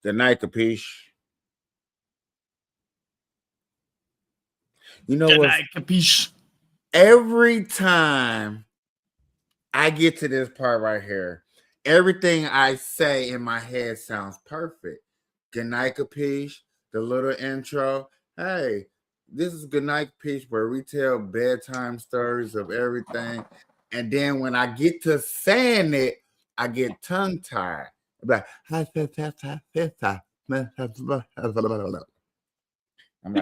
Good night, Kapeash. You know Good what? night, Kapeash. Every time I get to this part right here, everything I say in my head sounds perfect. Good night, Kapeash. The little intro. Hey, this is Good Night, Kapeash, where we tell bedtime stories of everything. And then when I get to saying it, I get tongue tied. Like, To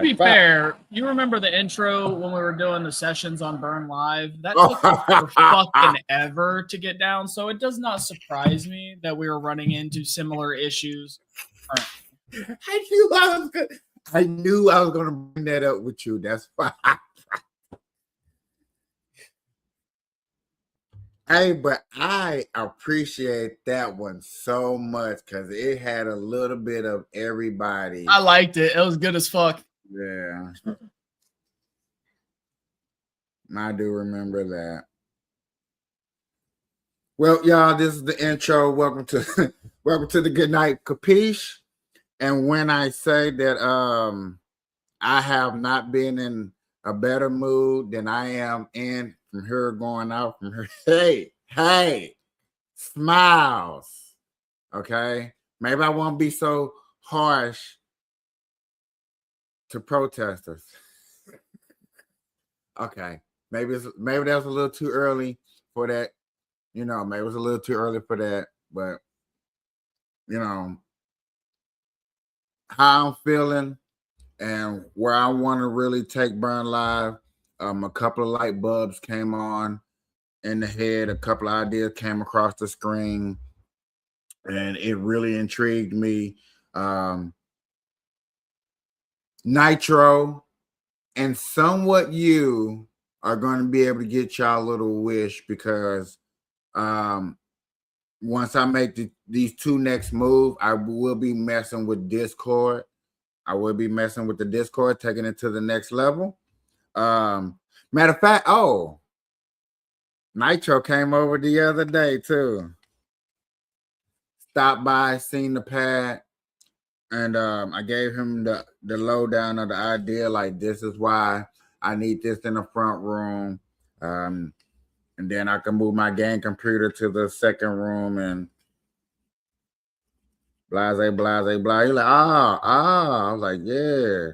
be fair, you remember the intro when we were doing the sessions on Burn Live? That took for fucking ever to get down, so it does not surprise me that we were running into similar issues. I knew I was gonna bring that up with you. That's fine. Hey, but I appreciate that one so much because it had a little bit of everybody. I liked it. It was good as fuck. Yeah. I do remember that. Well, y'all, this is the intro. Welcome to the Good Night, Kapeash. And when I say that I have not been in a better mood than I am in from here going out from here. Hey, smiles. Okay. Maybe I won't be so harsh to protesters. Okay. Maybe that was a little too early for that. You know, maybe it was a little too early for that, but you know, how I'm feeling and where I want to really take Burn Live. A couple of light bulbs came on in the head, a couple of ideas came across the screen, and it really intrigued me. Nitro and somewhat you are going to be able to get y'all a little wish because once I make these two next moves, I will be messing with Discord. I will be messing with the Discord, taking it to the next level. Matter of fact, Nitro came over the other day too. Stopped by, seen the pad, and I gave him the lowdown of the idea. Like, this is why I need this in the front room, and then I can move my game computer to the second room and blase. He's like, I was like, yeah.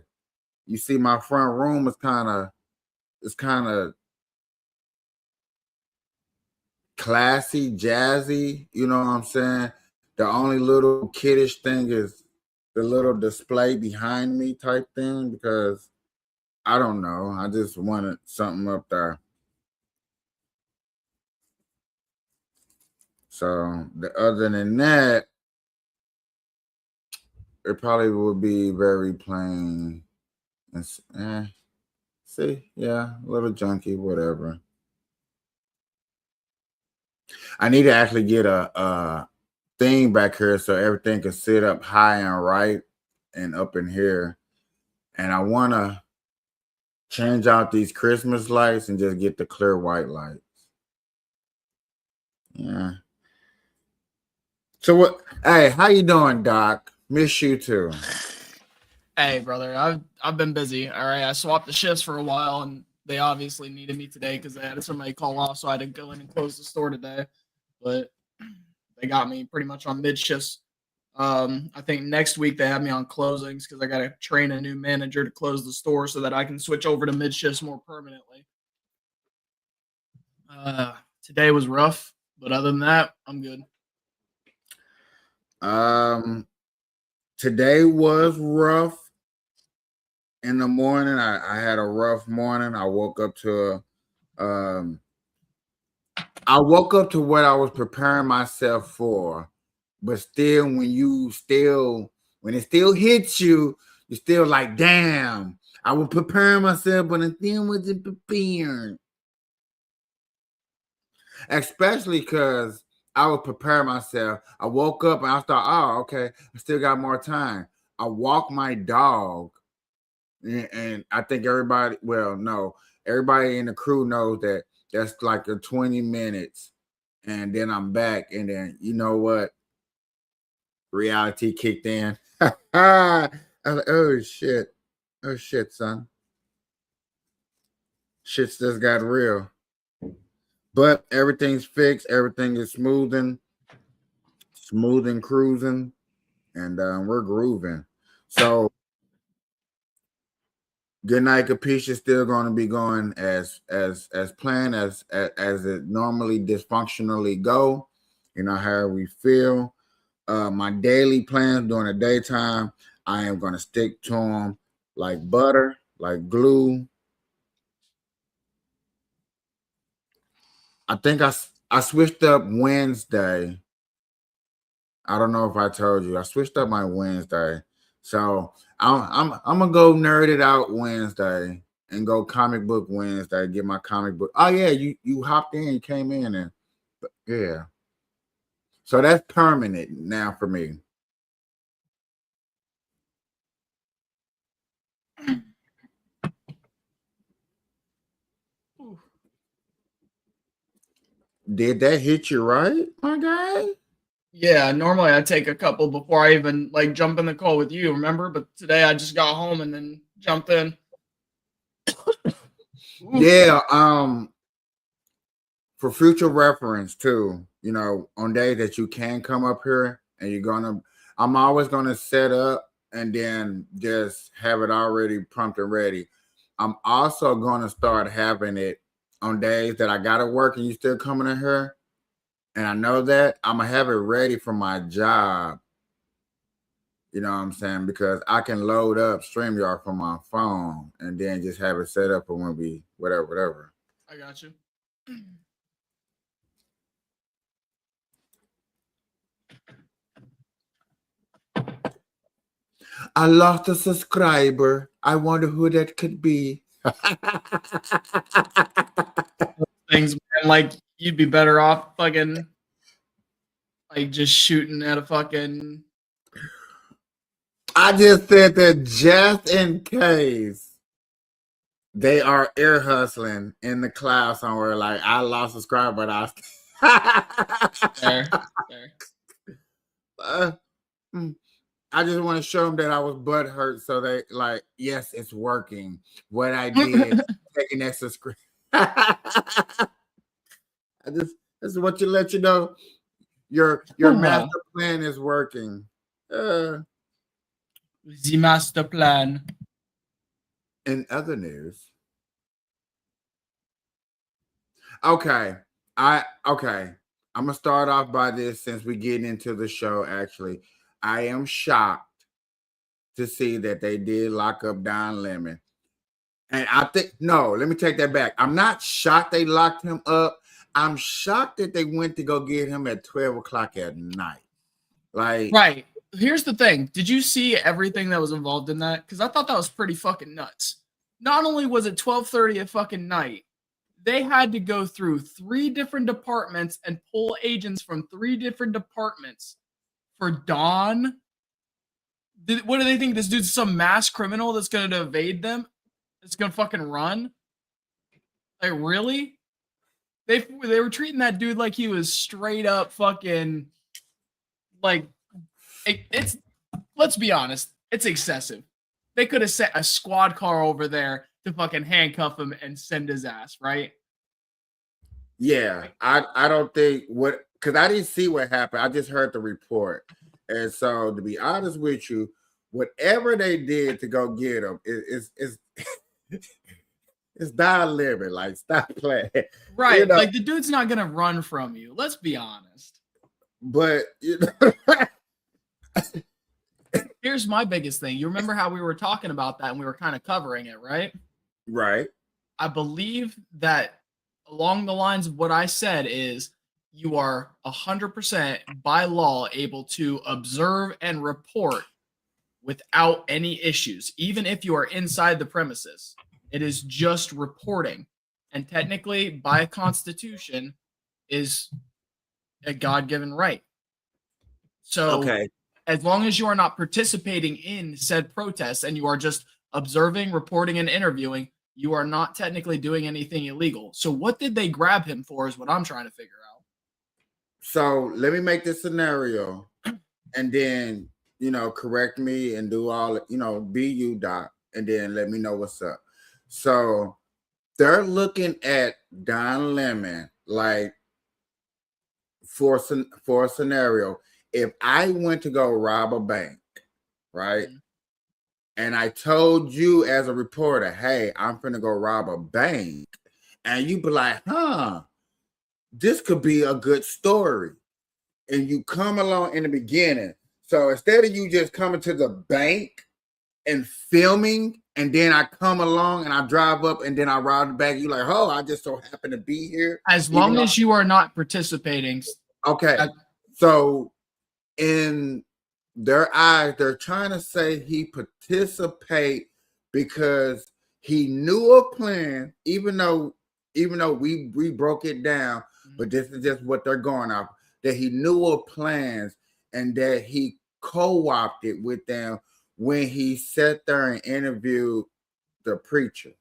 You see, my front room is kind of classy, jazzy. You know what I'm saying? The only little kiddish thing is the little display behind me type thing because I don't know. I just wanted something up there. So other than that, it probably would be very plain. See, yeah, a little junky, whatever. I need to actually get a thing back here so everything can sit up high and right and up in here. And I want to change out these Christmas lights and just get the clear white lights. Yeah. So what? Hey, how you doing, Doc? Miss you too. Hey, brother, I've been busy. All right, I swapped the shifts for a while, and they obviously needed me today because they had somebody call off, so I had to go in and close the store today. But they got me pretty much on mid shifts. I think next week they have me on closings because I got to train a new manager to close the store so that I can switch over to mid shifts more permanently. Today was rough, but other than that, I'm good. Today was rough. In the morning, I had a rough morning. I woke up to what I was preparing myself for. But still, when it still hits you, you're still like, damn, I was preparing myself, but I still wasn't prepared. Especially because I was preparing myself. I woke up and I thought, oh, okay, I still got more time. I walked my dog. And I think everybody in the crew knows that that's like a 20 minutes. And then I'm back. And then, you know what? Reality kicked in. I was like, oh shit. Oh shit, son. Shit's just got real. But everything's fixed, everything is smooth and cruising, and we're grooving. So Good Night Capiche is still going to be going as planned as it normally dysfunctionally go. You know how we feel. My daily plans during the daytime, I am going to stick to them like butter, like glue. I think I switched up Wednesday. I don't know if I told you. I switched up my Wednesday. So I'm gonna go nerd it out Wednesday and go comic book Wednesday, get my comic book. Oh yeah, you hopped in, you came in and yeah. So that's permanent now for me. Did that hit you right, my guy? Yeah, normally I take a couple before I even like jump in the call with you, remember? But today I just got home and then jumped in. Yeah, for future reference too, you know, on days that you can come up here and I'm always gonna set up and then just have it already prompt and ready. I'm also gonna start having it on days that I gotta work and you still coming in here. And I know that I'm gonna have it ready for my job. You know what I'm saying? Because I can load up StreamYard from my phone and then just have it set up for when we whatever. I got you. I lost a subscriber. I wonder who that could be. Things, man, like you'd be better off fucking like just shooting at a fucking. I just said that just in case they are ear hustling in the cloud somewhere. Like I lost a subscriber, but There, there. uh, I just want to show them that I was butt hurt, so they like, yes, it's working. What I did, taking that subscription. I just want to let you know your master plan is working. The master plan. In other news, okay, okay. I'm gonna start off by this since we're getting into the show. Actually, I am shocked to see that they did lock up Don Lemon. And I think no, let me take that back. I'm not shocked they locked him up. I'm shocked that they went to go get him at 12 o'clock at night. Like, right. Here's the thing. Did you see everything that was involved in that? Because I thought that was pretty fucking nuts. Not only was it 12:30 at fucking night, they had to go through 3 different departments and pull agents from 3 different departments for Don. What do they think? This dude's some mass criminal that's going to evade them? That's going to fucking run? Like, really? They were treating that dude like he was straight up fucking like it's let's be honest, it's excessive. They could have set a squad car over there to fucking handcuff him and send his ass, right? yeah, I don't think what because I didn't see what happened. I just heard the report. And so to be honest with you, whatever they did to go get him is it's Don Lemon. Like, stop playing. Right. You know, Like the dude's not gonna run from you. Let's be honest. but you know, Here's my biggest thing. You remember how we were talking about that and we were kind of covering it, right? right. I believe that along the lines of what I said is you are 100% by law able to observe and report without any issues, even if you are inside the premises. It is just reporting. And technically, by Constitution, is a God given right. So, Okay. as long as you are not participating in said protests and you are just observing, reporting, and interviewing, you are not technically doing anything illegal. So, what did they grab him for is what I'm trying to figure out. So let me make this scenario and then correct me and do all, be you, Doc, and then let me know what's up. So they're looking at Don Lemon like for a scenario. If I went to go rob a bank, right? Mhm. And I told you as a reporter, hey, I'm finna go rob a bank. And you be like, this could be a good story. And you come along in the beginning. So instead of you just coming to the bank and filming, and then I come along and I drive up and then I rob the bank, you like, oh, I just so happen to be here. As Even long though, as you are not participating, okay. So in their eyes, they're trying to say he participate because he knew a plan, even though we broke it down, but this is just what they're going off, that he knew of plans and that he co-opted with them when he sat there and interviewed the preacher.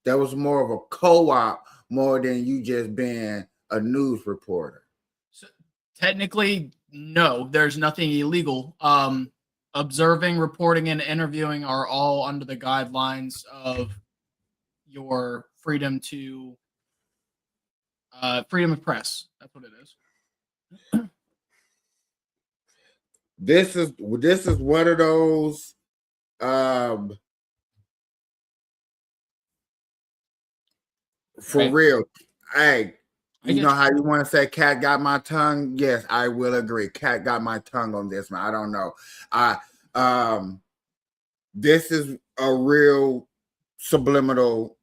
That was more of a co-op more than you just being a news reporter. so technically, no, there's nothing illegal. Observing, reporting, and interviewing are all under the guidelines of your freedom of press. That's what it is. This is one of those um for Right. real. Hey, I you know get how you want to say cat got my tongue? Yes, I will agree. Cat got my tongue on this one. I don't know. I This is a real subliminal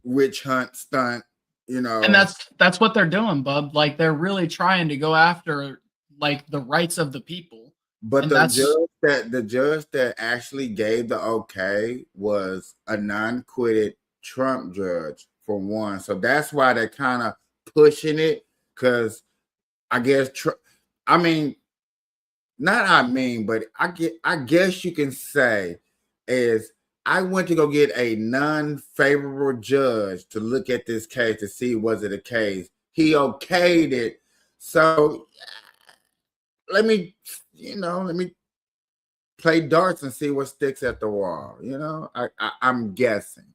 witch hunt stunt, and that's what they're doing, bub. Like they're really trying to go after like the rights of the people, But and that's the judge that actually gave the okay was a non-quitted Trump judge for one. So that's why they're kind of pushing it, because I guess I mean, not but I guess you can say is I went to go get a non-favorable judge to look at this case to see was it a case. He okayed it. So let me play darts and see what sticks at the wall. I'm guessing.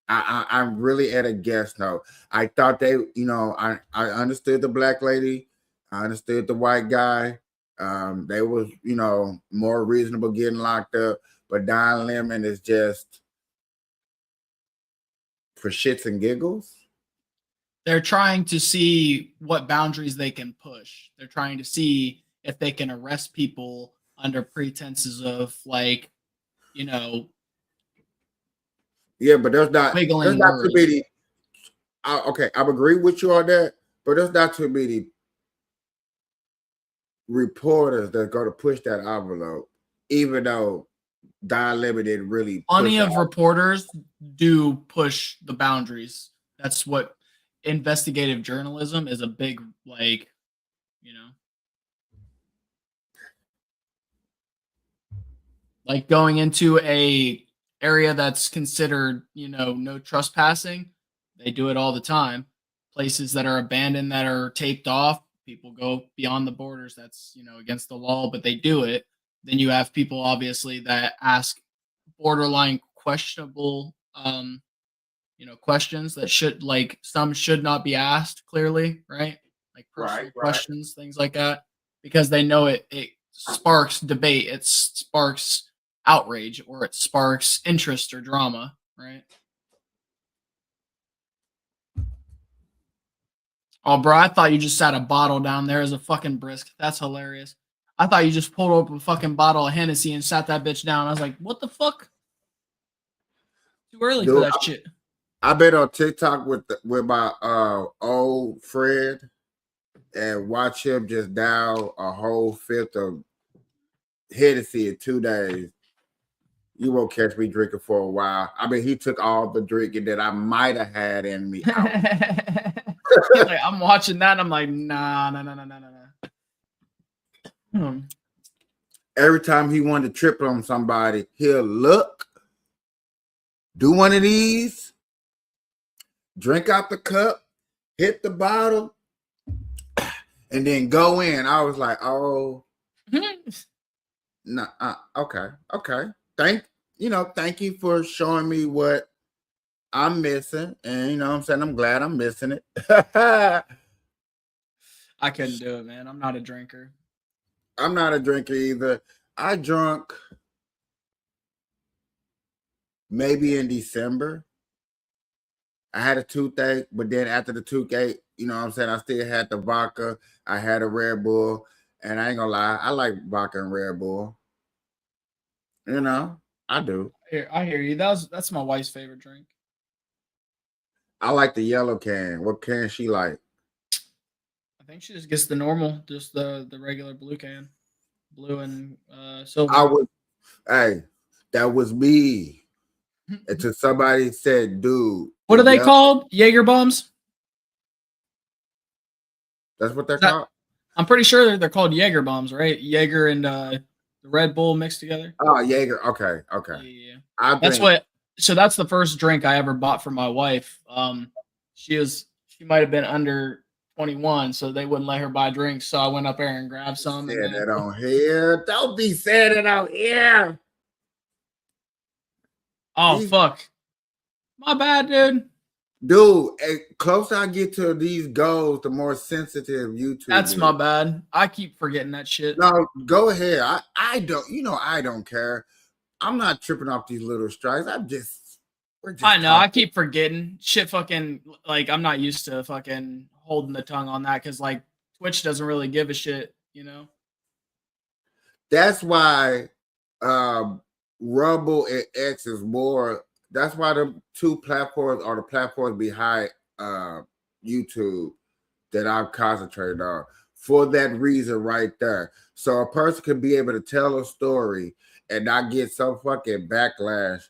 I'm really at a guess now. I thought I understood the black lady, I understood the white guy. They was more reasonable getting locked up, but Don Lemon is just for shits and giggles. they're trying to see what boundaries they can push. They're trying to see if they can arrest people under pretenses of like, you know, Yeah, but there's wiggling not too words. many. Okay, I agree with you on that, but there's not too many reporters that's going to push that envelope, even though Don Lemon didn't really push Plenty it. of reporters do push the boundaries. That's what investigative journalism is, a big like, you know, like going into a area that's considered, no trespassing. They do it all the time. Places that are abandoned, that are taped off, people go beyond the borders. That's, against the law, but they do it. Then you have people obviously that ask borderline questionable questions that should, like, some should not be asked clearly, right? Like Right, personal right. questions, things like that, because they know it sparks debate, it sparks outrage, or it sparks interest or drama, right? Oh, bro, I thought you just had a bottle down there as a fucking brisk. That's hilarious. I thought you just pulled up a fucking bottle of Hennessy and sat that bitch down. I was like, what the fuck? Too early for Dude, that shit. I've been on TikTok with my old friend and watch him just down a whole fifth of Hennessy in 2 days. You won't catch me drinking for a while. I mean, he took all the drinking that I might have had in me out. He's like, I'm watching that. And I'm like, nah, nah, nah, nah, nah, nah, nah. Every time he wanted to trip on somebody, he'll look, do one of these, drink out the cup, hit the bottle, and then go in. I was like, oh, No, okay. Thank you for showing me what I'm missing, and I'm saying I'm glad I'm missing it. I couldn't do it, man. I'm not a drinker. I'm not a drinker either. I drunk maybe in December. I had a toothache, but then after the toothache, I still had the vodka. I had a Red Bull, and I ain't gonna lie, I like vodka and Red Bull. I do. I hear you. That's my wife's favorite drink. I like the yellow can. What can she like? I think she just gets the normal, just the regular blue can, blue and I silver. was, hey, that was me. Until somebody said, dude, the What are they yellow, called? Jaeger bombs? that's what they're Is that called? I'm pretty sure they're called Jaeger bombs, right? Jaeger and the Red Bull mixed together. Oh, Jaeger. Okay, okay. Yeah. I That's think what so that's the first drink I ever bought for my wife. She might have been under 21, so they wouldn't let her buy drinks. So I went up there and grabbed some and said then that on here. Don't be saying it on here. oh These fuck. My bad, dude. Dude, closer I get to these goals, the more sensitive YouTube That's my is. bad. I keep forgetting that shit. No, go ahead. I don't. I don't care. I'm not tripping off these little strikes. We're I just know. I talking. keep forgetting shit. Fucking like I'm not used to fucking holding the tongue on that because like Twitch doesn't really give a shit. You know. That's why Rumble and X is more. That's why the two platforms are the platforms behind YouTube that I've concentrated on for that reason right there. So a person can be able to tell a story and not get some fucking backlash.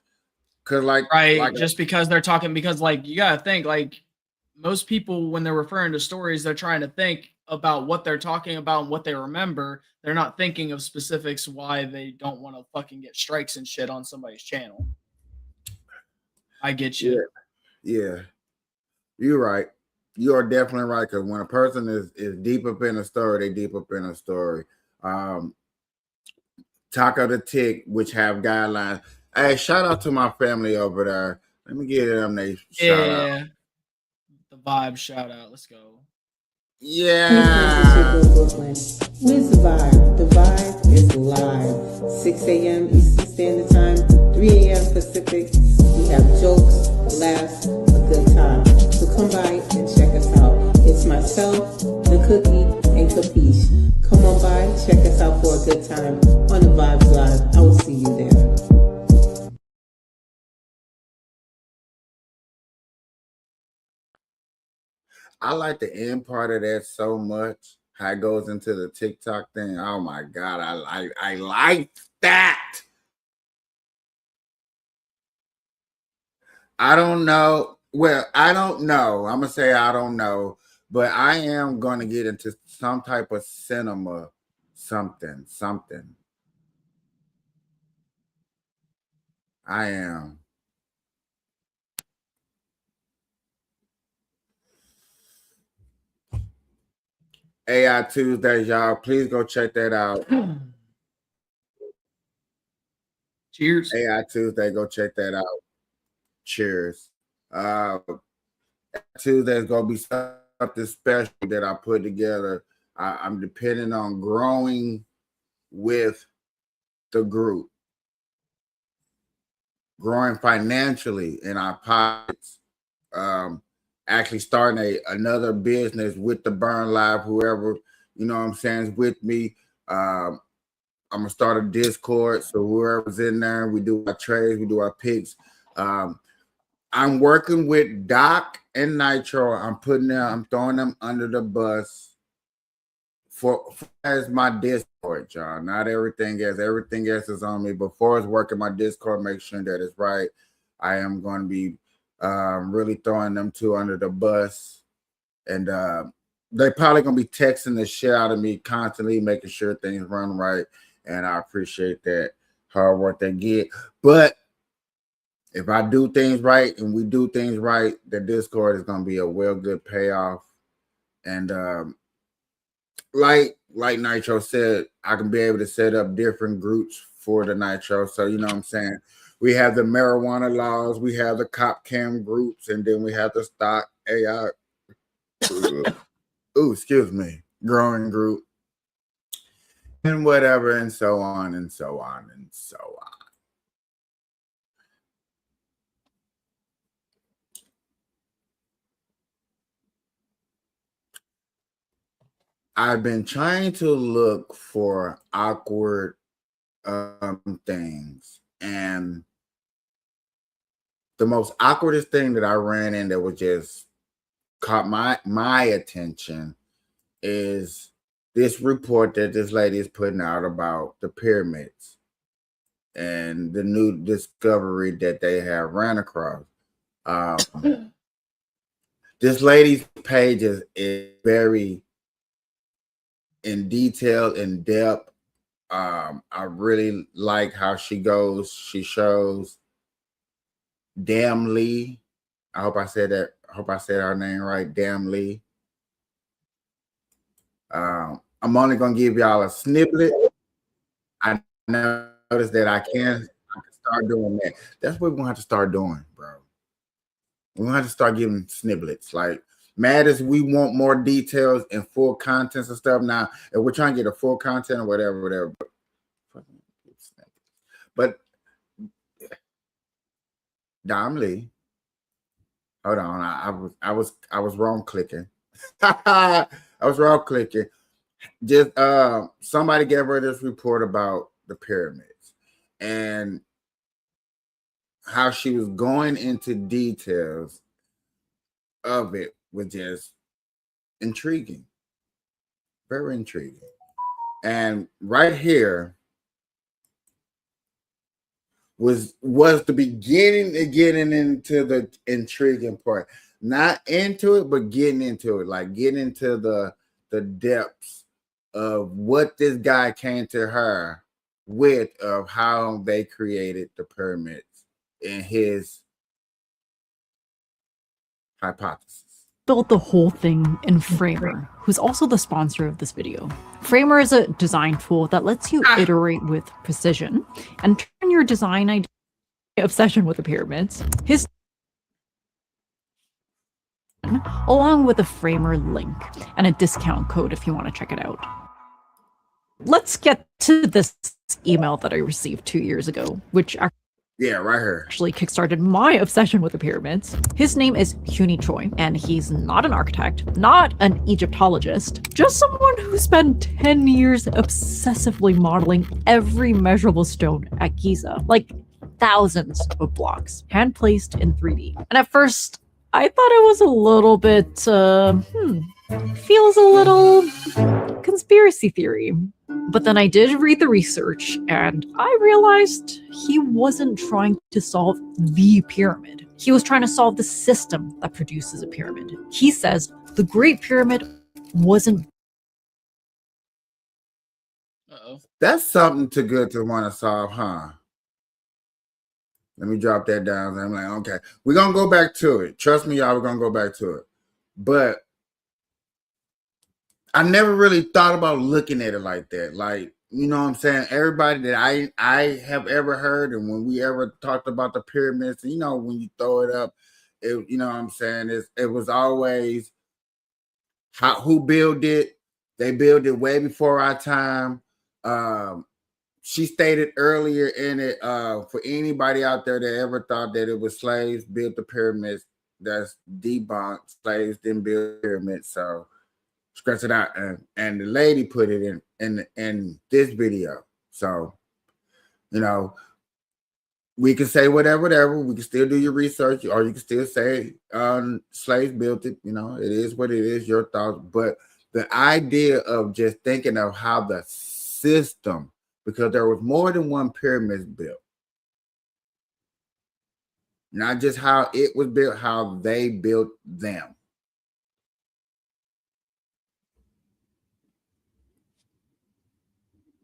Cause Right. Just because they're talking, because like you gotta think, like most people when they're referring to stories, they're trying to think about what they're talking about and what they remember. They're not thinking of specifics why they don't want to fucking get strikes and shit on somebody's channel. I get you. yeah, yeah, you're right. You are definitely right. Cause when a person is deep up in a story, they deep up in a story. Um, Taco the Tick, which have guidelines. Hey, shout out to my family over there. Let me give them a shout out. Yeah. The vibe shout out. Let's go. Hey friends, it's your Yeah. girl Brooklyn. Where's the vibe? The vibe is live. 6 a.m. Eastern Standard Time, 3 a.m. Pacific. We have jokes, laughs, a good time. So come by and check us out. It's myself, the Cookie, and Kapeash. Come on by, check us out for a good time on the Vibes Live. I will see you there. I like the end part of that so much. How it goes into the TikTok thing. Oh my god, I like that. I don't know. Well, I don't know. I'm gonna say I don't know, but I am gonna get into some type of cinema, something. I am. AI Tuesdays, y'all. Please go check that out. Cheers. AI Tuesday, go check that out. Cheers. Tuesday's gonna be something special that I put together. I'm depending on growing with the group, growing financially in our pockets. Um, Actually starting another business with the Burn Live, whoever what I'm saying is with me. I'm gonna start a Discord, so whoever's in there, we do our trades, we do our picks. I'm working with Doc and Nitro. I'm throwing them under the bus for as my Discord, y'all. Not everything else is on me. Before it's working my Discord, make sure that it's right. I am going to be really throwing them two under the bus, and they probably gonna be texting the shit out of me constantly, making sure things run right. And I appreciate that hard work they get, but if I do things right and we do things right, the Discord is going to be a well good payoff. And like Nitro said, I can be able to set up different groups for the Nitro. So you know what I'm saying? We have the marijuana laws, we have the cop cam groups, and then we have the stock AI. Excuse me, growing group, and whatever, and so on and so on and so on. I've been trying to look for awkward things, and the most awkwardest thing that I ran in that was just caught my attention is this report that this lady is putting out about the pyramids and the new discovery that they have ran across. This lady's page is very in detail, in depth. I really like how she goes. She shows Damn Lee. I hope I said that. I hope I said her name right. Damn Lee. I'm only gonna give y'all a snippet. I noticed that I can start doing that. That's what we're gonna have to start doing, bro. We're gonna have to start giving snippets. Like, mad as we want more details and full contents and stuff. Now, if we're trying to get a full content or whatever. But Dom Lee, hold on. I was wrong clicking. I was wrong clicking. Just somebody gave her this report about the pyramids and how she was going into details of it was just intriguing. Very intriguing. And right here was the beginning of getting into the intriguing part. Not into it, but getting into it, like getting into the depths of what this guy came to her with, of how they created the pyramids in his hypothesis. Built the whole thing in Framer, who's also the sponsor of this video. Framer is a design tool that lets you iterate with precision and turn your design idea obsession with the pyramids. His along with a Framer link and a discount code if you want to check it out. Let's get to this email that I received 2 years ago, which right here actually kickstarted my obsession with the pyramids. His name is Huni Choi, and he's not an architect, not an Egyptologist, just someone who spent 10 years obsessively modeling every measurable stone at Giza, like thousands of blocks, hand-placed in 3D. And at first, I thought it was a little bit, feels a little conspiracy theory. But then I did read the research, and I realized he wasn't trying to solve the pyramid. He was trying to solve the system that produces a pyramid. He says the Great Pyramid wasn't. That's something too good to want to solve, huh? Let me drop that down. I'm like, okay, we're going to go back to it. Trust me, y'all, we're going to go back to it. But I never really thought about looking at it like that. Like, you know what I'm saying? Everybody that I have ever heard, and when we ever talked about the pyramids, you know, when you throw it up, it, you know what I'm saying? It was always who built it. They built it way before our time. She stated earlier in it, for anybody out there that ever thought that it was slaves built the pyramids, that's debunked. Slaves didn't build pyramids, so scratch it out. And the lady put it in this video. So, you know, we can say whatever. We can still do your research, or you can still say slaves built it. You know, it is what it is, your thoughts. But the idea of just thinking of how the system, because there was more than one pyramid built. Not just how it was built, how they built them.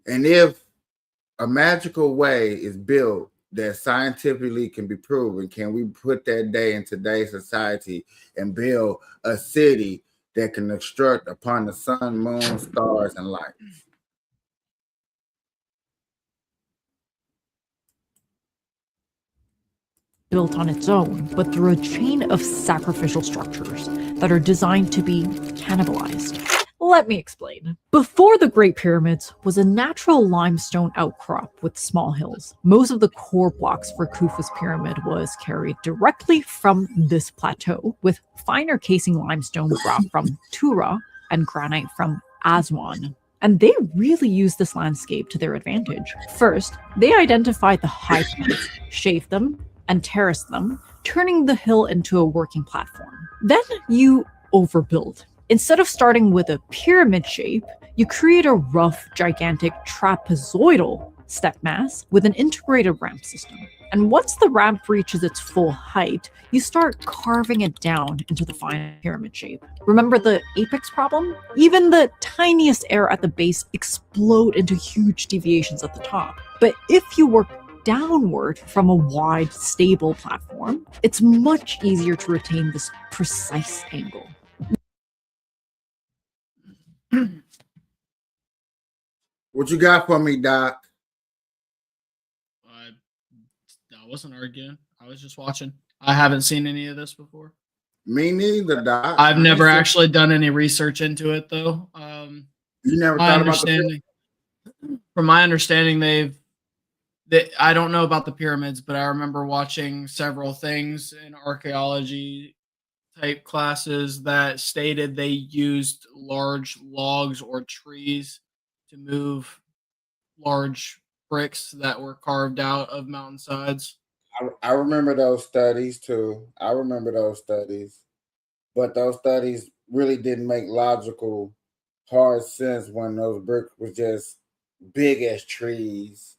And if a magical way is built that scientifically can be proven, can we put that day in today's society and build a city that can obstruct upon the sun, moon, stars, and light. Built on its own, but through a chain of sacrificial structures that are designed to be cannibalized. Let me explain. Before the Great Pyramids was a natural limestone outcrop with small hills. Most of the core blocks for Khufu's pyramid was carried directly from this plateau, with finer casing limestone brought from Tura and granite from Aswan. And they really used this landscape to their advantage. First, they identified the high points, shaved them, and terraced them, turning the hill into a working platform. Then you overbuild. Instead of starting with a pyramid shape, you create a rough, gigantic trapezoidal step mass with an integrated ramp system. And once the ramp reaches its full height, you start carving it down into the final pyramid shape. Remember the apex problem? Even the tiniest error at the base explode into huge deviations at the top. But if you work downward from a wide, stable platform, it's much easier to retain this precise angle. What you got for me, Doc? I wasn't arguing. I was just watching. I haven't seen any of this before. Me neither, Doc. I've never actually done any research into it, though. You never thought about From my understanding, I don't know about the pyramids, but I remember watching several things in archaeology type classes that stated they used large logs or trees to move large bricks that were carved out of mountainsides. I remember those studies too. I remember those studies, but those studies really didn't make logical, hard sense when those bricks was just big as trees,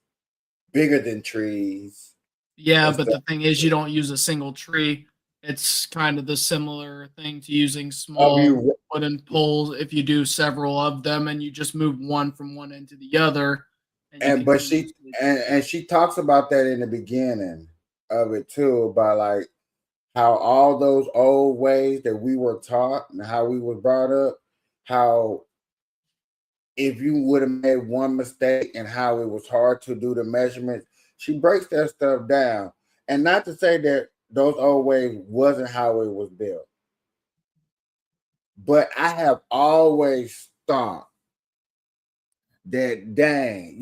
bigger than trees. Yeah, but the thing is, you don't use a single tree. It's kind of the similar thing to using small wooden poles. If you do several of them and you just move one from one end to the other, she talks about that in the beginning of it too, about like how all those old ways that we were taught and how we were brought up, how if you would have made one mistake and how it was hard to do the measurements, she breaks that stuff down. And not to say that those old ways wasn't how it was built, but I have always thought that, dang,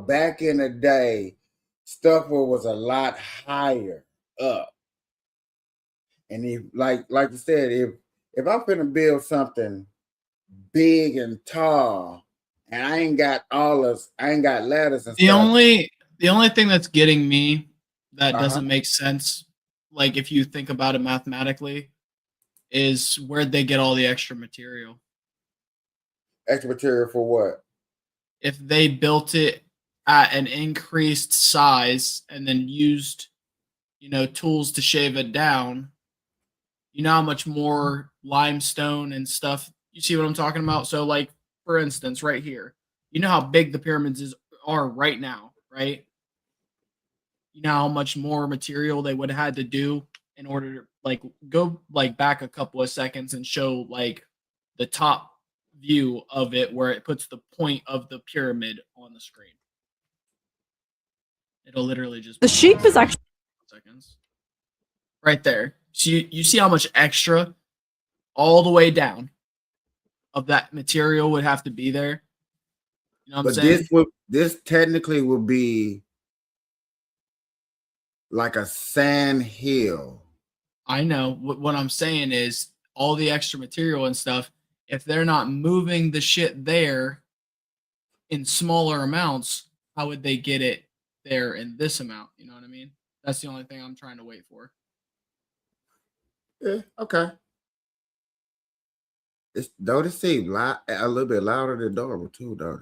back in the day, stuff was a lot higher up. And if, like you said, if I'm gonna build something big and tall, and I ain't got ladders and the stuff. The only thing that's getting me that doesn't make sense, like if you think about it mathematically, is where'd they get all the extra material? Extra material for what? If they built it at an increased size and then used, tools to shave it down, you know how much more limestone and stuff. You see what I'm talking about? So, like, for instance, right here, you know how big the pyramids are right now, right? You know how much more material they would have had to do in order to, like, go like back a couple of seconds and show like the top view of it where it puts the point of the pyramid on the screen. It'll literally just the shape is actually seconds right there. So you see how much extra all the way down of that material would have to be there. You know what I'm saying? This technically would be like a sand hill. I know. What I'm saying is all the extra material and stuff, if they're not moving the shit there in smaller amounts, how would they get it there in this amount? You know what I mean? That's the only thing I'm trying to wait for. Yeah, okay. It's though it seems a little bit louder than normal too, though.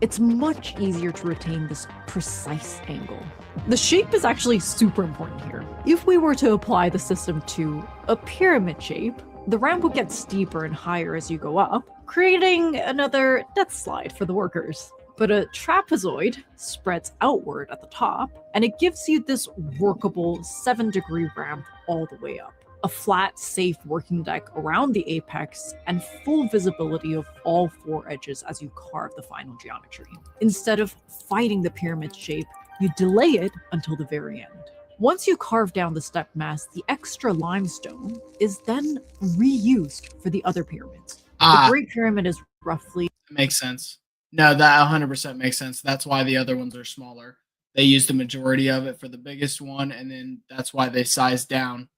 It's much easier to retain this precise angle. The shape is actually super important here. If we were to apply the system to a pyramid shape, the ramp would get steeper and higher as you go up, creating another death slide for the workers. But a trapezoid spreads outward at the top, and it gives you this workable 7-degree ramp all the way up. A flat, safe working deck around the apex, and full visibility of all 4 edges as you carve the final geometry. Instead of fighting the pyramid shape, you delay it until the very end. Once you carve down the step mass, the extra limestone is then reused for the other pyramids. The Great Pyramid is roughly... Makes sense. No, that 100% makes sense. That's why the other ones are smaller. They used the majority of it for the biggest one, and then that's why they sized down.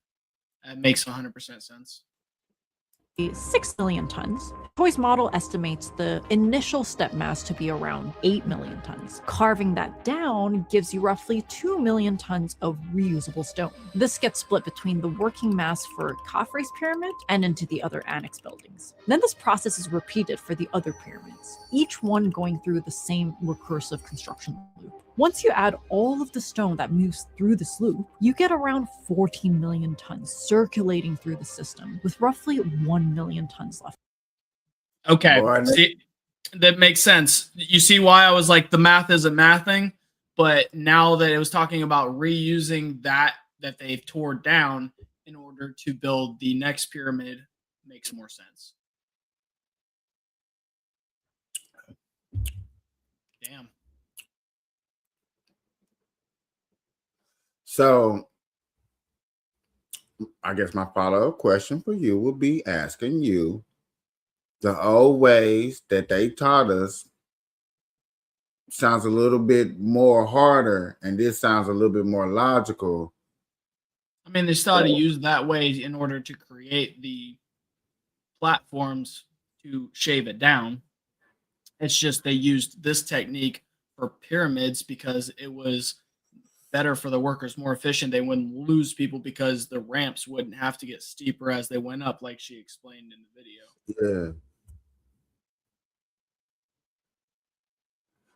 That makes 100% sense. 6 million tons. Toy's model estimates the initial step mass to be around 8 million tons. Carving that down gives you roughly 2 million tons of reusable stone. This gets split between the working mass for Khafre's pyramid and into the other annex buildings. Then this process is repeated for the other pyramids, each one going through the same recursive construction loop. Once you add all of the stone that moves through this loop, you get around 14 million tons circulating through the system, with roughly 1 million tons left. Okay, see, that makes sense. You see why I was like, the math isn't mathing, but now that it was talking about reusing that they've tore down in order to build the next pyramid, makes more sense. Damn. So I guess my follow-up question for you will be asking you, the old ways that they taught us sounds a little bit more harder, and this sounds a little bit more logical. I mean, they still had to use that way in order to create the platforms to shave it down. It's just they used this technique for pyramids because it was better for the workers, more efficient. They wouldn't lose people because the ramps wouldn't have to get steeper as they went up, like she explained in the video. Yeah.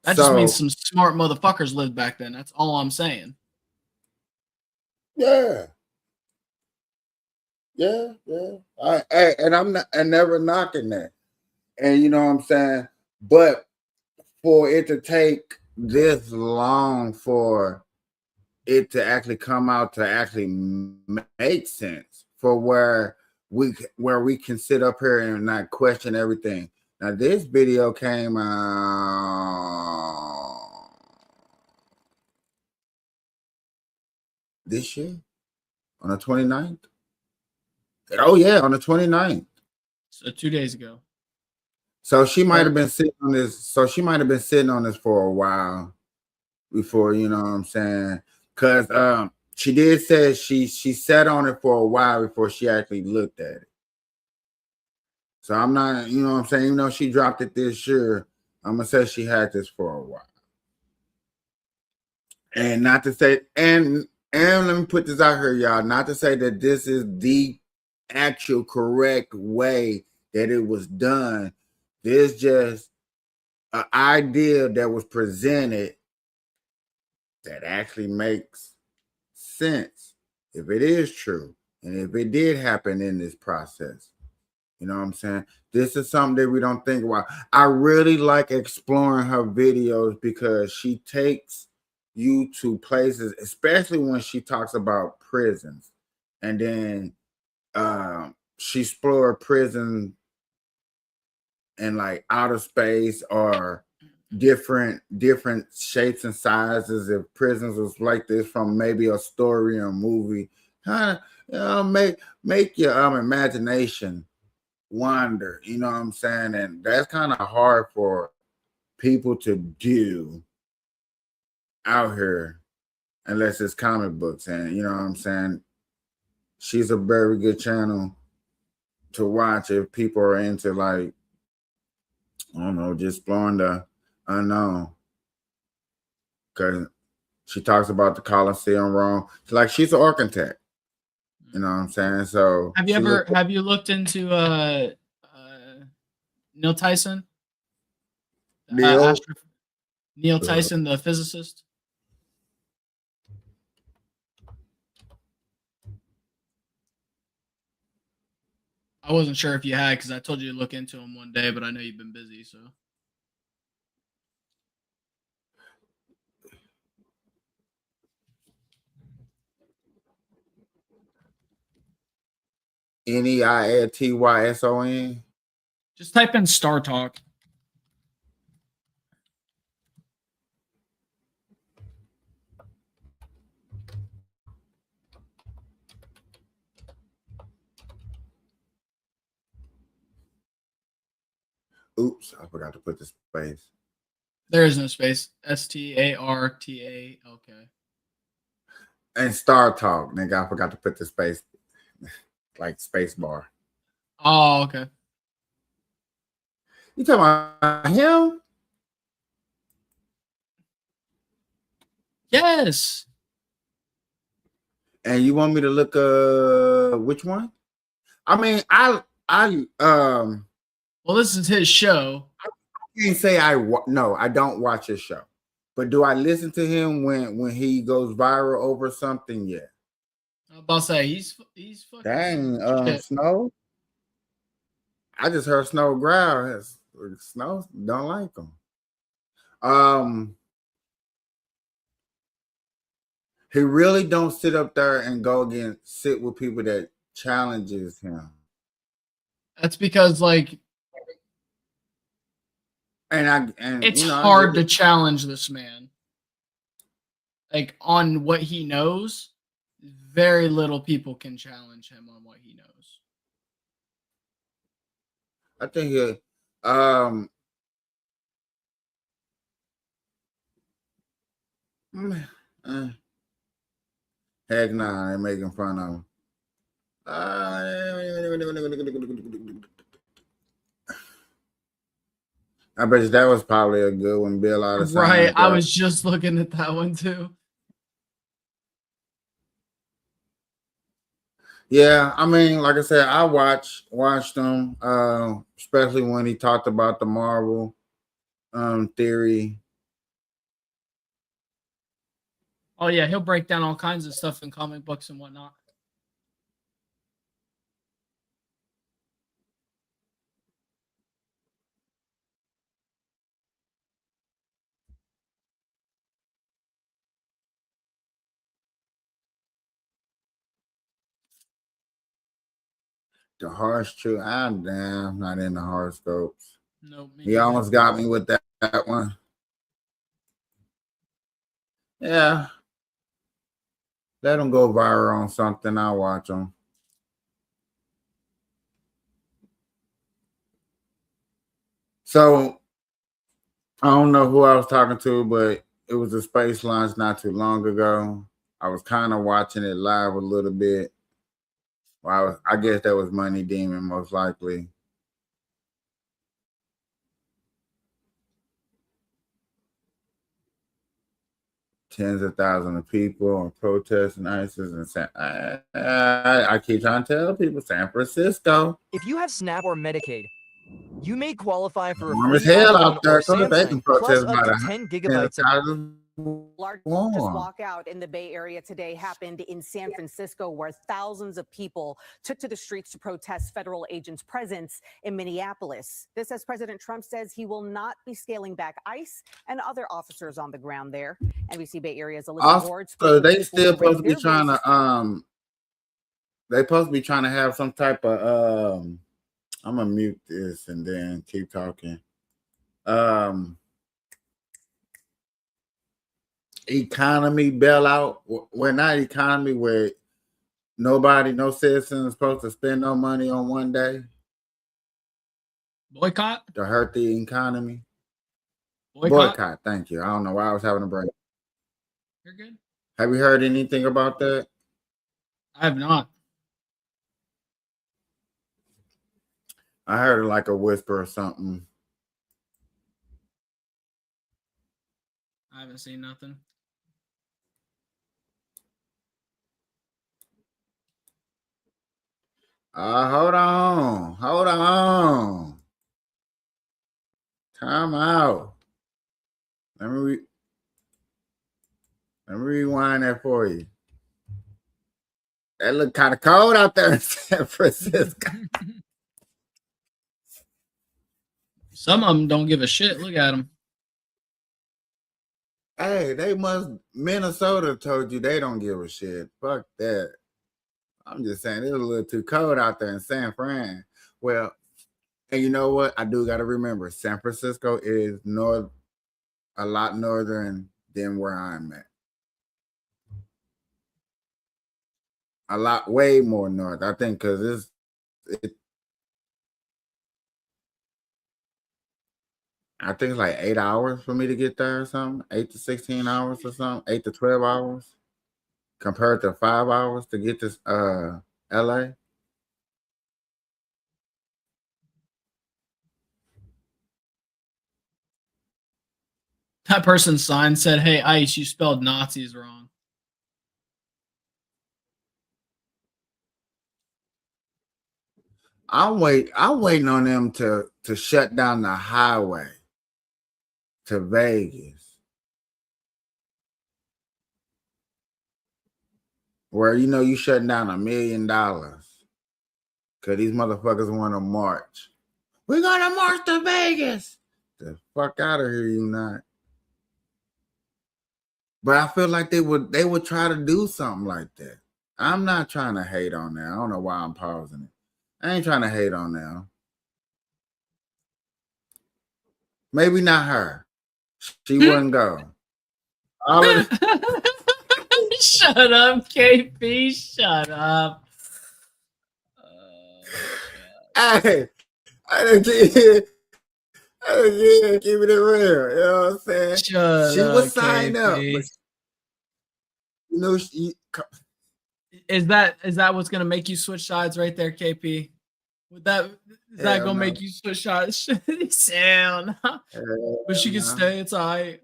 That just means some smart motherfuckers lived back then. That's all I'm saying. Yeah. I'm never knocking that. And you know what I'm saying? But for it to take this long for it to actually come out to actually make sense, for where we can sit up here and not question everything. Now, this video came out this year on the 29th. Oh, yeah, on the 29th. So 2 days ago. So she might have been sitting on this. So she might have been sitting on this for a while before, you know what I'm saying? Because she did say she sat on it for a while before she actually looked at it. So I'm not, you know what I'm saying? Even though she dropped it this year, I'm gonna say she had this for a while. And not to say, and let me put this out here, y'all. Not to say that this is the actual correct way that it was done. There's just an idea that was presented that actually makes sense if it is true and if it did happen in this process. You know what I'm saying? This is something that we don't think about. I really like exploring her videos because she takes you to places, especially when she talks about prisons. And then she explored prison in like outer space or different shapes and sizes. If prisons was like this from maybe a story or a movie, kind of make your imagination wander, you know what I'm saying? And that's kind of hard for people to do out here unless it's comic books. And you know what I'm saying? She's a very good channel to watch if people are into, like, I don't know, just exploring the unknown. Because she talks about the Colosseum Rome. Like, she's an architect. You know what I'm saying? So have you looked into Neil Tyson? Neil Tyson, the physicist? I wasn't sure if you had, because I told you to look into him one day, but I know you've been busy, so. Neiltyson. Just type in Star Talk. Oops, I forgot to put the space. There is no space. StarTalk. And Star Talk, nigga. I forgot to put the space, like space bar. Oh, okay. You talking about him? Yes. And you want me to look which one? I mean, I Well, this is his show. can't say no, I don't watch his show. But do I listen to him when he goes viral over something? Yeah. I'm about to say he's fucking Dang, shit. Snow. I just heard Snow growl. Snow don't like him. He really don't sit up there and sit with people that challenges him. That's because like And it's hard to challenge this man. Like on what he knows, very little people can challenge him on what he knows. I think he heck nah, they're making fun of him. I bet you that was probably a good one, Bill. Right, I was just looking at that one too. Yeah, I mean, like I said, I watched them, especially when he talked about the Marvel theory. Oh yeah, he'll break down all kinds of stuff in comic books and whatnot. The harsh truth. I'm not in the horoscopes. Nope. He almost got me with that one. Yeah. Let him go viral on something. I'll watch him. So I don't know who I was talking to, but it was a space launch not too long ago. I was kind of watching it live a little bit. Well, I guess that was Money Demon, most likely. Tens of thousands of people are protesting ISIS and I keep trying to tell people San Francisco. If you have SNAP or Medicaid, you may qualify for a Warm as free hell iPhone out there, or so they can Samsung, plus protest up to about 10 gigabytes of Largest walkout in the Bay Area today happened in San Francisco, where thousands of people took to the streets to protest federal agents' presence in Minneapolis. This as President Trump says he will not be scaling back ICE and other officers on the ground there. NBC Bay Area's Elizabeth Ward. So they still supposed to be trying to they supposed to be trying to have some type of I'm gonna mute this and then keep talking. Economy bailout. Well, not economy where no citizen is supposed to spend no money on one day. Boycott? To hurt the economy. Boycott. Thank you. I don't know why I was having a break. You're good. Have you heard anything about that? I have not. I heard like a whisper or something. I haven't seen nothing. Hold on. Time out. Let me rewind that for you. That look kind of cold out there in San Francisco. Some of them don't give a shit. Look at them. Hey, Minnesota told you they don't give a shit. Fuck that. I'm just saying it's a little too cold out there in San Fran. Well, and you know what? I do got to remember San Francisco is a lot northern than where I'm at. A lot, way more north. I think because I think it's like 8 hours for me to get there or something. 8 to 16 hours or something. 8 to 12 hours compared to 5 hours to get to LA. That person's sign said, "Hey, Ice, you spelled Nazis wrong." I'm waiting on them to shut down the highway to Vegas, where you shutting down $1 million because these motherfuckers want to march. We're gonna march to Vegas. The fuck out of here, you not. But I feel like they would try to do something like that. I'm not trying to hate on them. I don't know why I'm pausing it. I ain't trying to hate on them. Maybe not her. She wouldn't go. All of Shut up, KP. Shut up. Hey, I didn't keep it real. You know what I'm saying? Shut She up, was signed up, KP. but Is that what's gonna make you switch sides right there, KP? Is that gonna make you switch sides? Hell no. But she can stay. It's all right.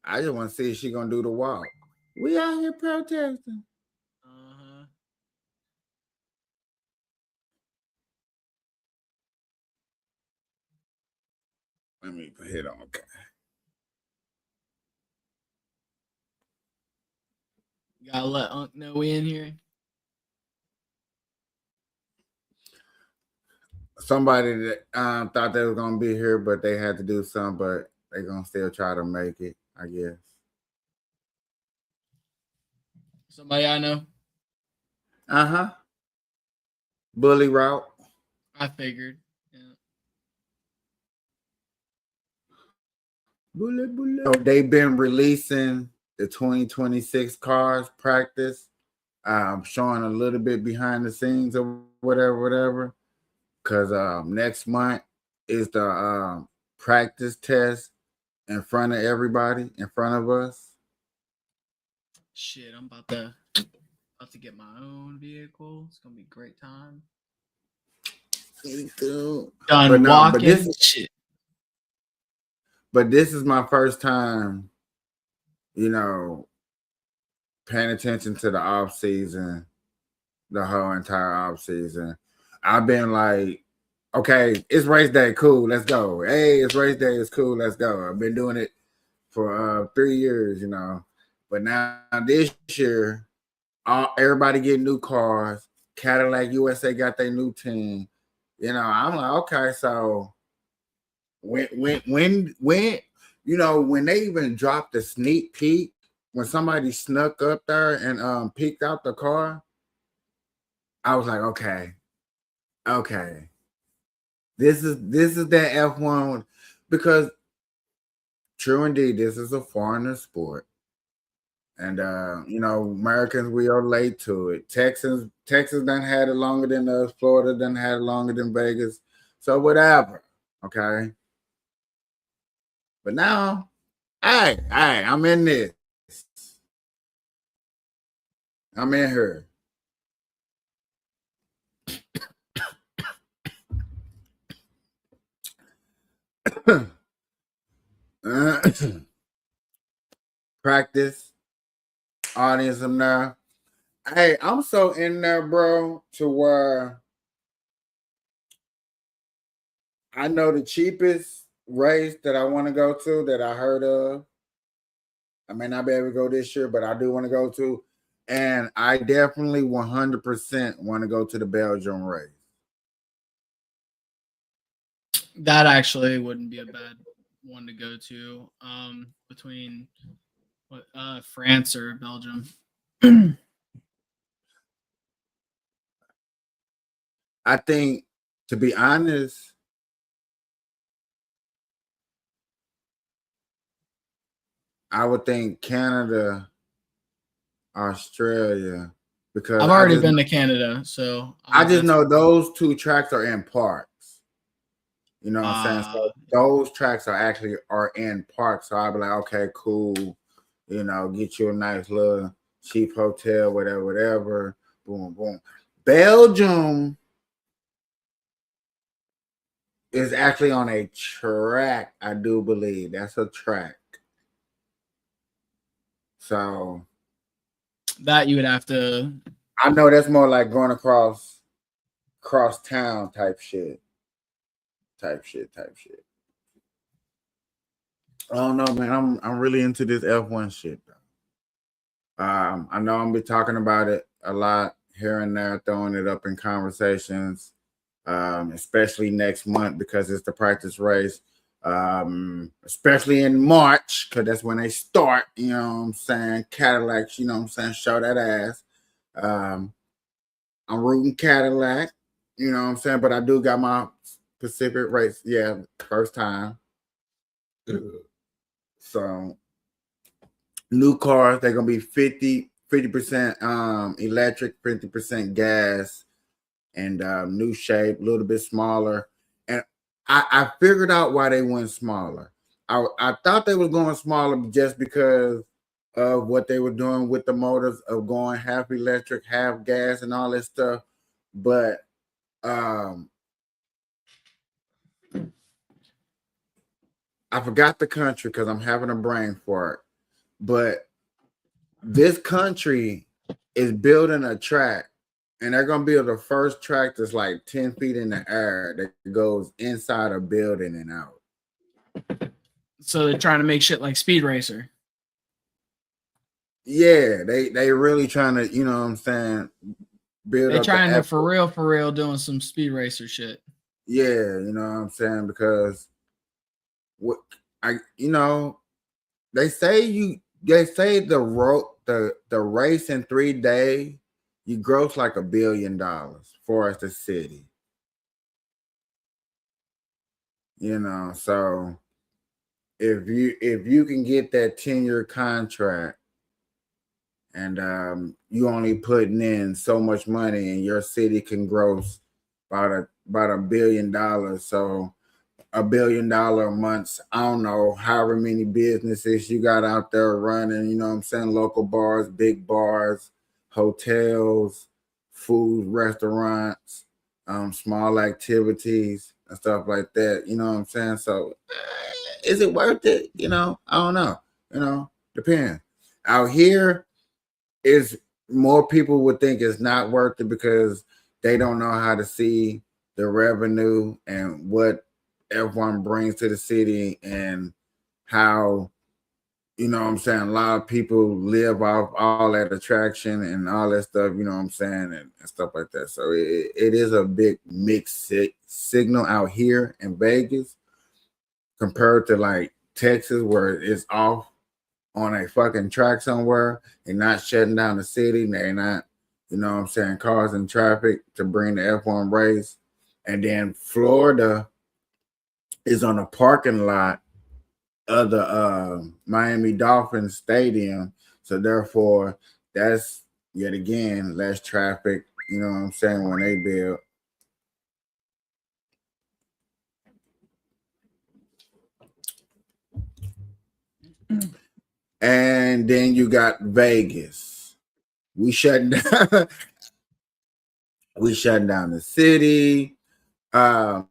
I just want to see if she gonna do the walk. We out here protesting. Let me hit on. Okay. Gotta let Unc know we in here. Somebody that thought they was gonna be here, but they had to do something, but they gonna still try to make it, I guess. Somebody I know. Bully route. I figured. Yeah. Bully. So they've been releasing the 2026 cars practice, showing a little bit behind the scenes or whatever. Because next month is the practice test in front of everybody, in front of us. Shit, I'm about to get my own vehicle. It's gonna be a great time. Me too. Done walking. Shit. But this is my first time, paying attention to the off season, the whole entire off season. I've been like, okay, it's race day, cool, let's go. Hey, it's race day, it's cool, let's go. I've been doing it for 3 years, But now this year, everybody getting new cars. Cadillac USA got their new team. I'm like, okay, so when they even dropped the sneak peek, when somebody snuck up there and peeked out the car, I was like, okay. This is that F1, because true indeed, this is a foreigner sport. And Americans, we are late to it. Texas done had it longer than us. Florida done had it longer than Vegas. So whatever. Okay. But now, hey, I'm in this. I'm in her. Practice. Audience in there. Hey, I'm so in there, bro, to where I know the cheapest race that I want to go to that I heard of. I may not be able to go this year, but I do want to go to. And I definitely 100% want to go to the Belgium race. That actually wouldn't be a bad one to go to. Between France or Belgium. I think, to be honest, I would think Canada, Australia, because I've already been to Canada, so I just that's know those two tracks are in parks. You know what I'm saying? uh, So those tracks are in parks. So I'll be like, okay, cool. You know, get you a nice little cheap hotel, whatever, whatever. Boom, boom. Belgium is actually on a track, I do believe. That's a track. So that you would have to. I know that's more like going across town type shit. Type shit. I don't know, man. I'm really into this F1 shit though. I know I'm be talking about it a lot here and there, throwing it up in conversations, especially next month because it's the practice race. Especially in March, because that's when they start, you know what I'm saying? Cadillacs, you know what I'm saying? Show that ass. I'm rooting Cadillac, you know what I'm saying? But I do got my Pacific race, yeah, first time. So new cars, they're gonna be 50% electric, 50% gas, and new shape, a little bit smaller. And I figured out why they went smaller. I thought they were going smaller just because of what they were doing with the motors of going half electric, half gas, and all that stuff. But I forgot the country because I'm having a brain fart. But this country is building a track, and they're gonna build the first track that's like 10 feet in the air that goes inside a building and out. So they're trying to make shit like Speed Racer. Yeah, they really trying to, you know what I'm saying, build They up trying the to for real doing some Speed Racer shit. yeah, you know what I'm saying, because what they say the race in 3 days you gross like $1 billion for us the city. You know, so if you can get that 10-year contract and you only putting in so much money and your city can gross about $1 billion. So $1 billion months, I don't know, however many businesses you got out there running, you know what I'm saying? Local bars, big bars, hotels, food, restaurants, small activities and stuff like that. You know what I'm saying? So is it worth it? You know, I don't know. You know, depends. Out here is more people would think it's not worth it because they don't know how to see the revenue and what everyone brings to the city and how, you know what I'm saying, a lot of people live off all that attraction and all that stuff, you know what I'm saying, and stuff like that. So it is a big mixed signal out here in Vegas compared to like Texas where it's off on a fucking track somewhere and not shutting down the city. They're not, you know what I'm saying, causing traffic to bring the F1 race. And then Florida is on a parking lot of the Miami Dolphins stadium. So therefore, that's yet again less traffic, you know what I'm saying, when they build. And then you got Vegas. We shutting down we shutting down the city. Um,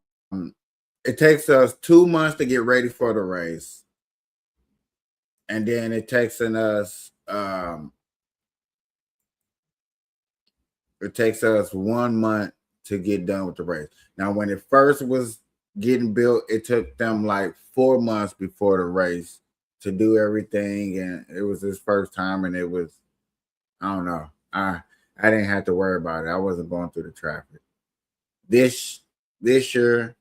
it takes us 2 months to get ready for the race. And then it takes us 1 month to get done with the race. Now, when it first was getting built, it took them like 4 months before the race to do everything, and it was his first time, and it was, I don't know, I didn't have to worry about it. I wasn't going through the traffic. This year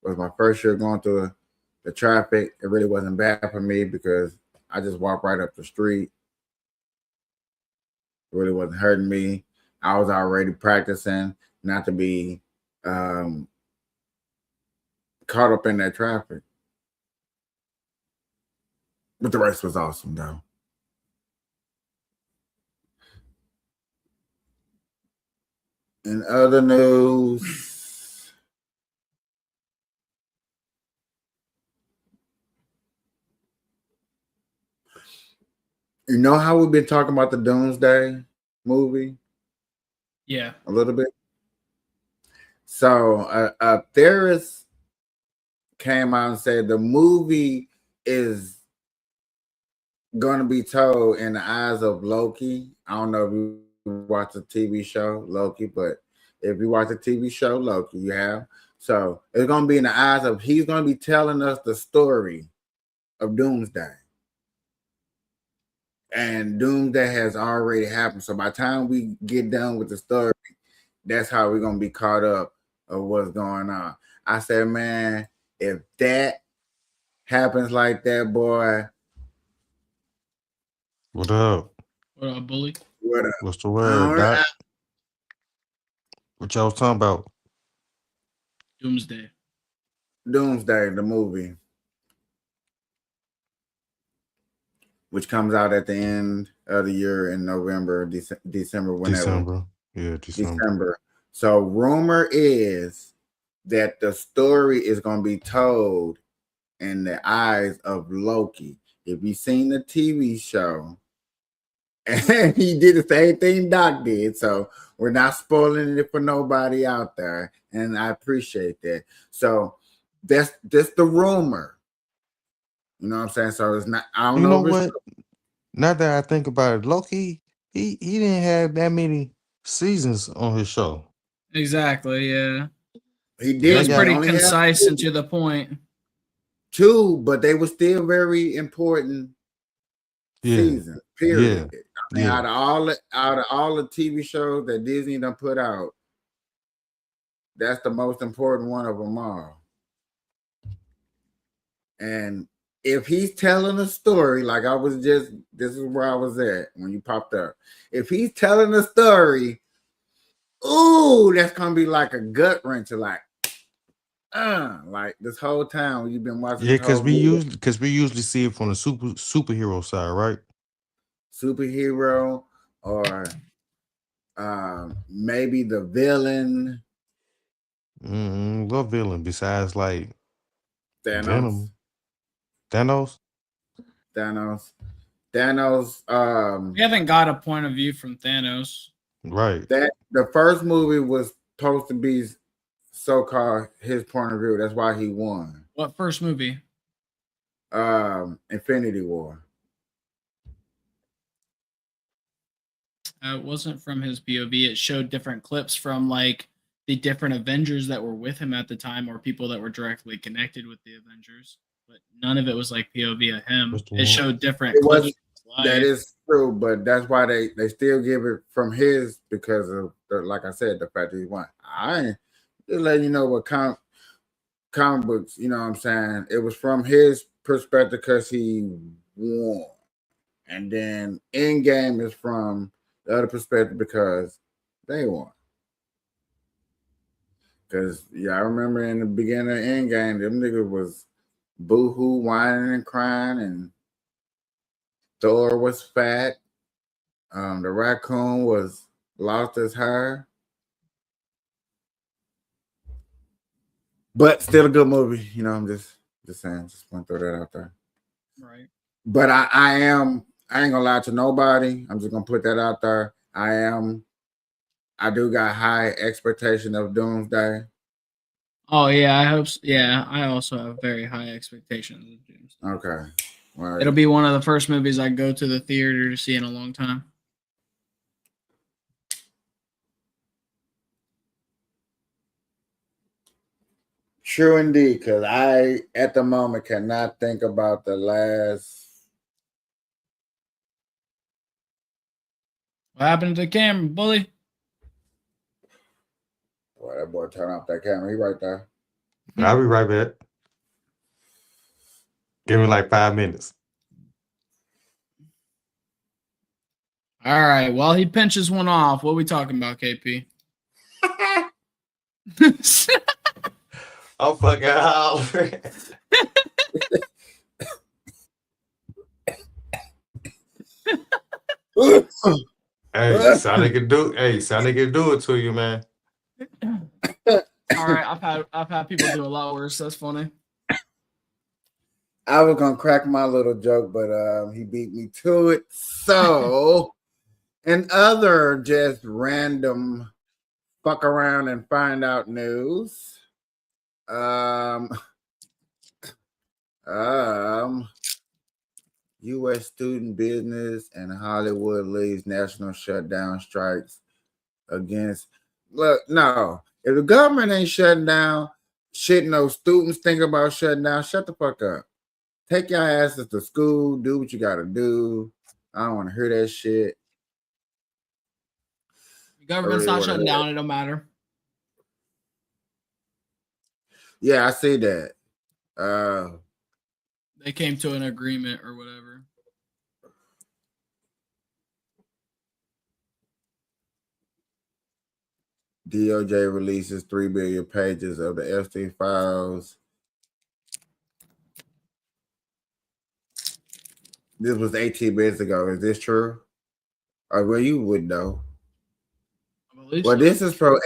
was my first year going through the traffic. It really wasn't bad for me because I just walked right up the street. It really wasn't hurting me. I was already practicing not to be um, caught up in that traffic. But the race was awesome, though. In other news, you know how we've been talking about the Doomsday movie Yeah. a little bit? So a theorist came out and said the movie is going to be told in the eyes of Loki. I don't know if you watch the TV show Loki, but if you watch the TV show Loki, you have. So it's going to be in the eyes of, he's going to be telling us the story of Doomsday. And Doomsday has already happened. So by the time we get done with the story, that's how we're going to be caught up of what's going on. I said, man, if that happens like that, boy. What up? What up, bully? What up? What's the word, Doc? What y'all was talking about? Doomsday. Doomsday, the movie, which comes out at the end of the year in November, December, whenever. December. Yeah, December. So rumor is that the story is going to be told in the eyes of Loki. If you've seen the TV show, and he did the same thing Doc did, so we're not spoiling it for nobody out there, and I appreciate that. So that's the rumor. You know what I'm saying? So it's not. I don't You know if it's what? Now that I think about it, Loki, he didn't have that many seasons on his show. Exactly. Yeah. He It did. was They pretty got- concise and to the point. Two, but they were still very important seasons. Period. Yeah. I mean, out of all the TV shows that Disney done put out, that's the most important one of them all. And if he's telling a story, like I was just, this is where I was at when you popped up. If he's telling a story, ooh, that's gonna be like a gut wrencher, like this whole time when you've been watching. Yeah, because we usually see it from the superhero side, right? Superhero or maybe the villain. What villain besides like Thanos. Venom? Thanos. We haven't got a point of view from Thanos. Right. That the first movie was supposed to be so-called his point of view. That's why he won. What first movie? Infinity War. It wasn't from his POV. It showed different clips from like the different Avengers that were with him at the time, or people that were directly connected with the Avengers. But none of it was like POV of him. It showed different clips. That is true, but that's why they still give it from his, because of like I said, the fact that he won. I ain't just letting you know what comic books, you know what I'm saying? It was from his perspective because he won. And then Endgame is from the other perspective because they won. Because, yeah, I remember in the beginning of Endgame, them niggas was boo-hoo, whining and crying, and Thor was fat. The raccoon lost his hair. But still a good movie. You know, I'm just saying, just want to throw that out there. Right. But I ain't gonna lie to nobody. I'm just gonna put that out there. I do got high expectation of Doomsday. Oh yeah, I hope so. Yeah, I also have very high expectations of Doomsday. Okay. Well, It'll be one of the first movies I go to the theater to see in a long time. True indeed, because I at the moment cannot think about the last. What happened to the camera, bully? Boy, that boy turn off that camera. He right there. I'll be right back. Give me like 5 minutes. All right. While he pinches one off, what are we talking about, KP? I'm fucking hollering. Hey, Sonic can do. Hey, Sonic can do it to you, man. All right, I've had people do a lot worse. That's funny. I was gonna crack my little joke, but he beat me to it. So, and other just random fuck around and find out news. U.S. student business and Hollywood leads national shutdown strikes against. Look, no, if the government ain't shutting down, shit, no students think about shutting down. Shut the fuck up. Take your asses to school. Do what you gotta do. I don't want to hear that shit. The government's not shutting down. It don't matter. Yeah, I see that. They came to an agreement or whatever. DOJ releases 3 billion pages of the Epstein files. This was 18 minutes ago. Is this true? Or well, you would know. Well, this is from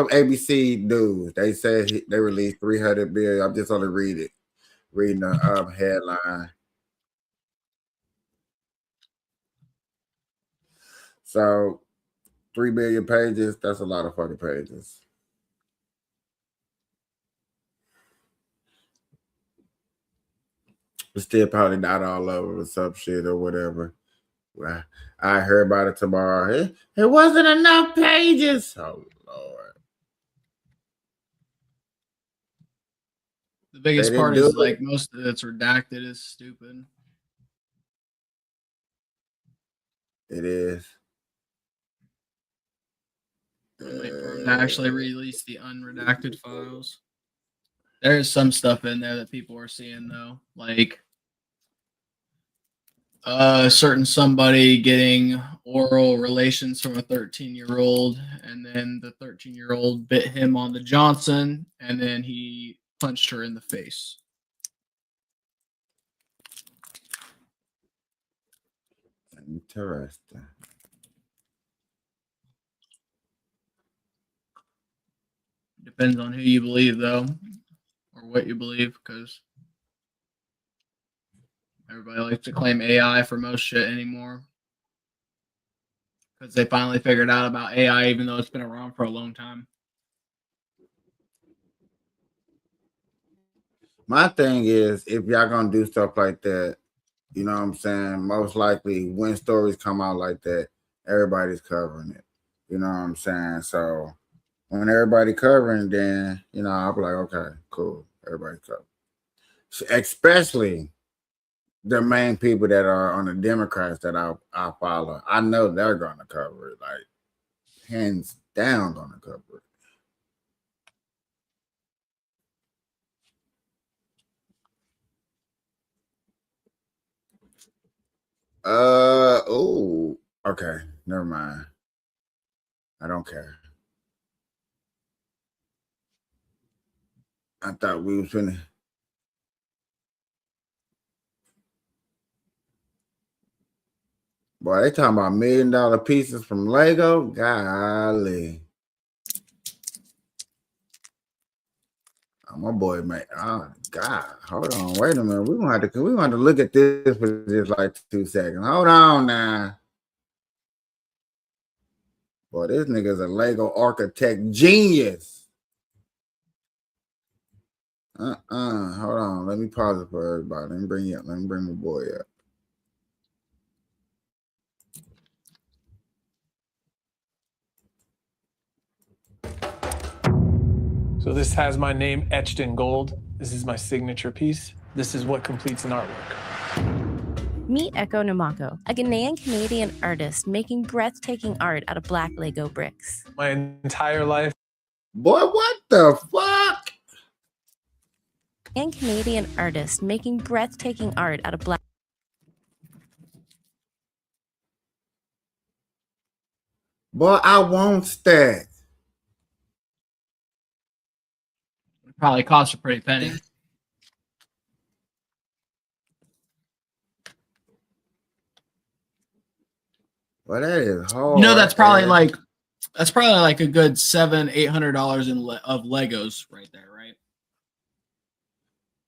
ABC News. They said they released 300 billion. I'm just only reading the headline. So 3 billion pages, that's a lot of fucking pages. But still probably not all of it or some shit or whatever. Well, I heard about it tomorrow. It wasn't enough pages. Oh Lord. The biggest part is like most of it's redacted is stupid. It is. I'm waiting for them to actually release the unredacted files. There's some stuff in there that people are seeing though, like certain somebody getting oral relations from a 13-year-old, and then the 13-year-old bit him on the Johnson, and then he punched her in the face. Interesting. Depends on who you believe, though, or what you believe, because everybody likes to claim AI for most shit anymore. Because they finally figured out about AI, even though it's been around for a long time. My thing is, if y'all gonna do stuff like that, you know what I'm saying? Most likely, when stories come out like that, everybody's covering it. You know what I'm saying? So when everybody covering, then I'll be like, okay, cool, everybody covering. So especially the main people that are on the Democrats that I follow. I know they're gonna cover it, like hands down, gonna cover it. Oh, okay, never mind. I don't care. I thought we was finna. Boy, they talking about $1 million pieces from Lego. Golly. Oh, my boy, man. Oh God. Hold on. Wait a minute. We're gonna have to look at this for just like 2 seconds. Hold on now. Boy, this nigga's a Lego architect genius. Hold on. Let me pause it for everybody. Let me bring you up. Let me bring my boy up. So this has my name etched in gold. This is my signature piece. This is what completes an artwork. Meet Echo Namako, a Ghanaian-Canadian artist making breathtaking art out of black Lego bricks. My entire life. Boy, what the fuck? And Canadian artist making breathtaking art out of black. Boy, I want that. Probably cost a pretty penny. Well, that is hard. You know, that's probably like a good $700-800 of Legos right there, right?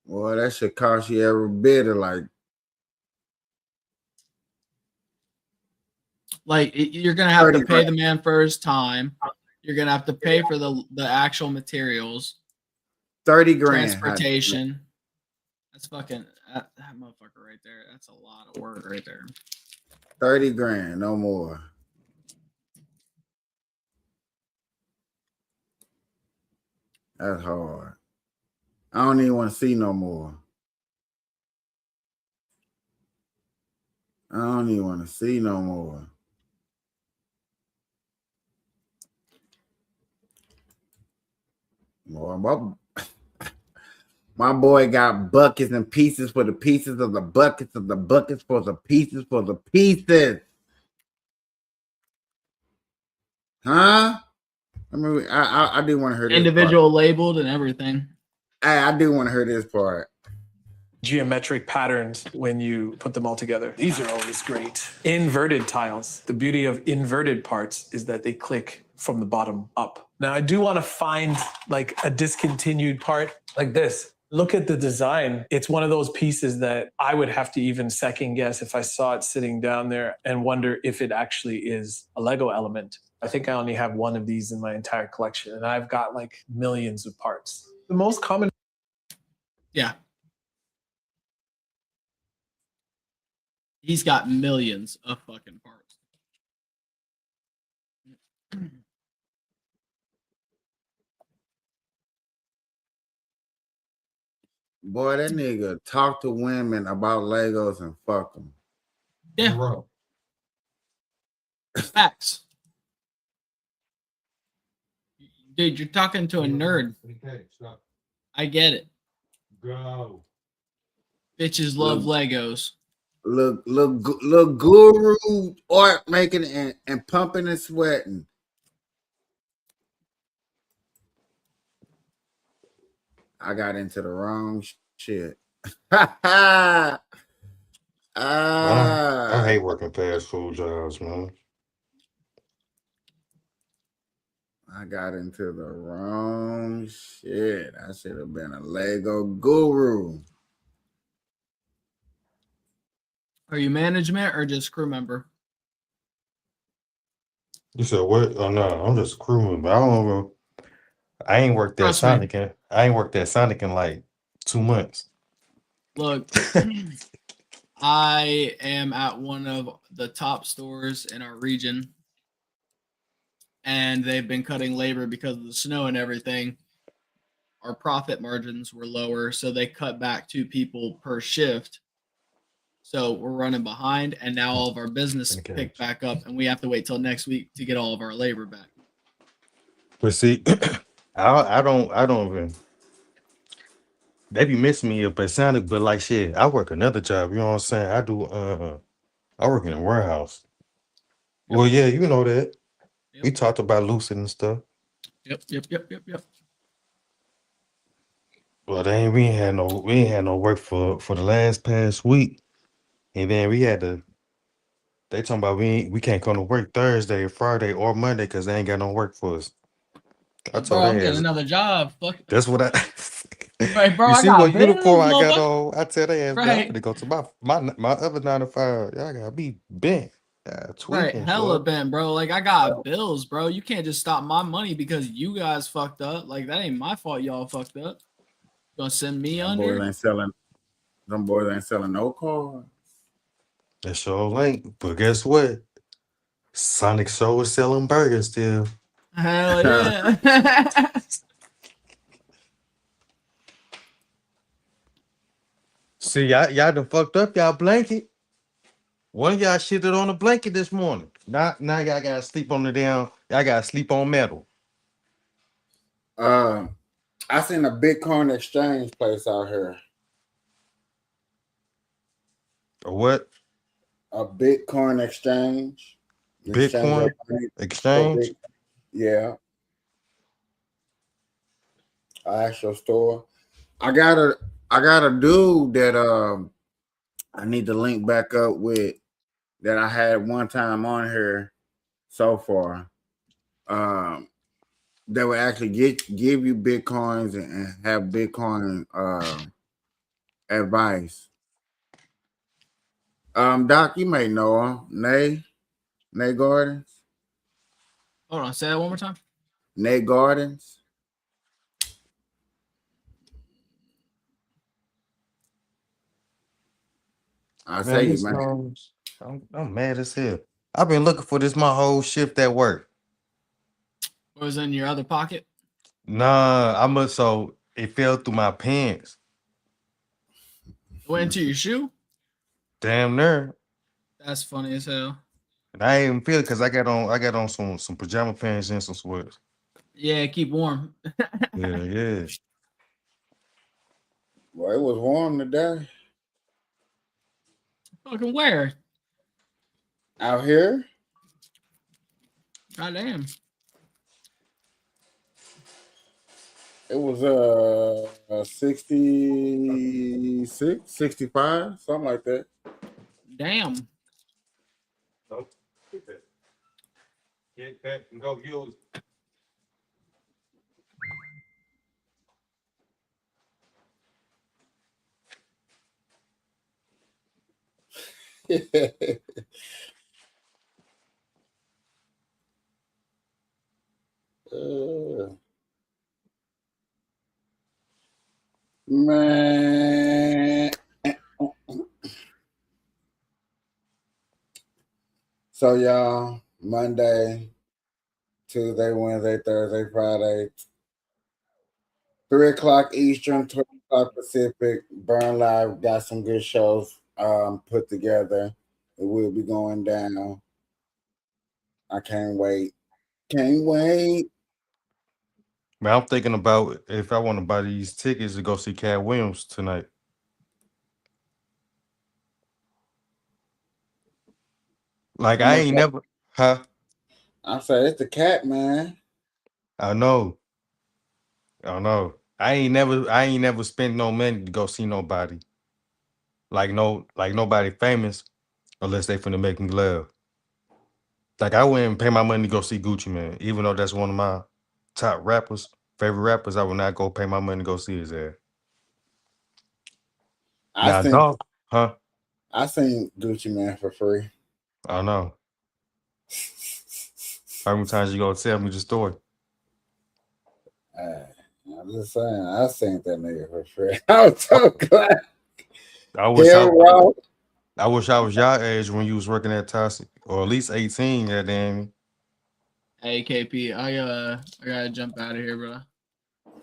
Well, that should cost you every bit of you're gonna have to 30 pay the man for his time. You're gonna have to pay for the actual materials, 30 grand. transportation. That's fucking that motherfucker right there. That's a lot of work right there. 30 grand, no more. That's hard. I don't even want to see no more. I don't even want to see no more. Boy, my boy got buckets and pieces for the pieces of the buckets of the buckets for the pieces for the pieces. Huh? I mean, I do want to hear this Individual labeled and everything. I do want to hear this part. Geometric patterns when you put them all together. These are always great. Inverted tiles. The beauty of inverted parts is that they click from the bottom up. Now I do want to find like a discontinued part like this. Look at the design. It's one of those pieces that I would have to even second guess if I saw it sitting down there and wonder if it actually is a Lego element. I think I only have one of these in my entire collection, and I've got like millions of parts. The most common. Yeah. He's got millions of fucking parts. Boy, that nigga talk to women about Legos and fuck them. Yeah. Facts. Dude, you're talking to a nerd. I get it. Go. Bitches love Legos. Look, guru art making and pumping and sweating. I got into the wrong shit. I hate working fast food jobs, man. I got into the wrong shit. I should have been a Lego guru. Are you management or just crew member? You said what? Oh no, I'm just a crew member. I don't know. I ain't worked at Sonic in like 2 months. Look, I am at one of the top stores in our region, and they've been cutting labor because of the snow and everything. Our profit margins were lower, so they cut back 2 people per shift. So we're running behind, and now all of our business picked back up, and we have to wait till next week to get all of our labor back. But see, I don't even. They be missing me up at Sonic, but like shit, I work another job. You know what I'm saying? I work in a warehouse. Yep. Well, yeah, you know that. Yep. We talked about Lucid and stuff. Yep. Well, we ain't had no work for the past week, and then we had to. They talking about we can't come to work Thursday, or Friday, or Monday because they ain't got no work for us. I told I'm getting another job. Fuck. That's what I. Right, bro. You see what uniform I got on? I tell they ass, I'm gonna go to my other 9 to 5. Y'all gotta be bent. Right, hella bent, bro. Like I got bills, bro. You can't just stop my money because you guys fucked up. Like that ain't my fault. Y'all fucked up. You gonna send me under? Them boys ain't selling no cars. That sure ain't. But guess what? Sonic Show is selling burgers still. Hell yeah. See, y'all done fucked up y'all blanket. One of y'all shitted on the blanket this morning. Now y'all gotta sleep on y'all gotta sleep on metal. I seen a Bitcoin exchange place out here. A what? A Bitcoin exchange. Bitcoin exchange? Yeah. actual store. I got a dude that I need to link back up with that I had one time on here so far. Um, that would actually give you bitcoins and have Bitcoin advice. Doc, you may know him. Nay Gardens. Hold on, say that one more time. Nay Gardens. I Man, say, this man. I'm mad as hell. I've been looking for this my whole shift at work. What was in your other pocket? Nah, so it fell through my pants. It went into your shoe? Damn near. That's funny as hell. And I ain't even feel it because I got on some pajama pants and some sweats. Yeah, keep warm. Yeah, yeah. Well, it was warm today. Fucking where? Out here. Goddamn. It was 66, 65, something like that. Damn. So, get back and go use it. Man. So y'all, Monday, Tuesday, Wednesday, Thursday, Friday, 3 o'clock Eastern, 12 o'clock Pacific. Burn Live got some good shows put together. It will be going down. I can't wait. Can't wait. Man, I'm thinking about if I want to buy these tickets to go see Cat Williams tonight. Like How I much? ain't never, huh? I say it's the cat, man. I know, I know. I ain't never spent no money to go see nobody. Like nobody famous unless they finna make me laugh. Like I wouldn't pay my money to go see Gucci Man, even though that's one of my top rappers, favorite rappers. I would not go pay my money to go see his ass. I Now, seen dog, huh? I seen Gucci Man for free. I know. How many times you gonna tell me the story? I'm just saying, I seen that nigga for free. I was so glad. I wish I, Hell, Rob. I wish I was your age when you was working at Toxic, or at least 18. Yeah, damn. Hey KP, I gotta jump out of here, bro.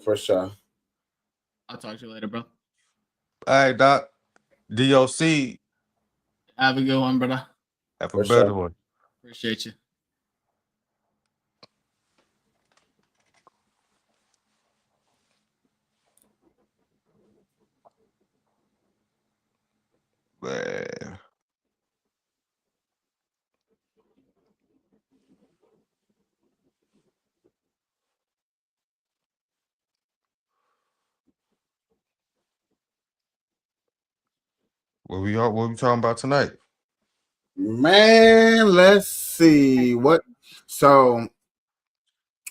For sure. I'll talk to you later, bro. All right, Doc. DOC. Have a good one, brother. Have a For better sure. one. Appreciate you. Man. What we talking about tonight? Man, let's see what. So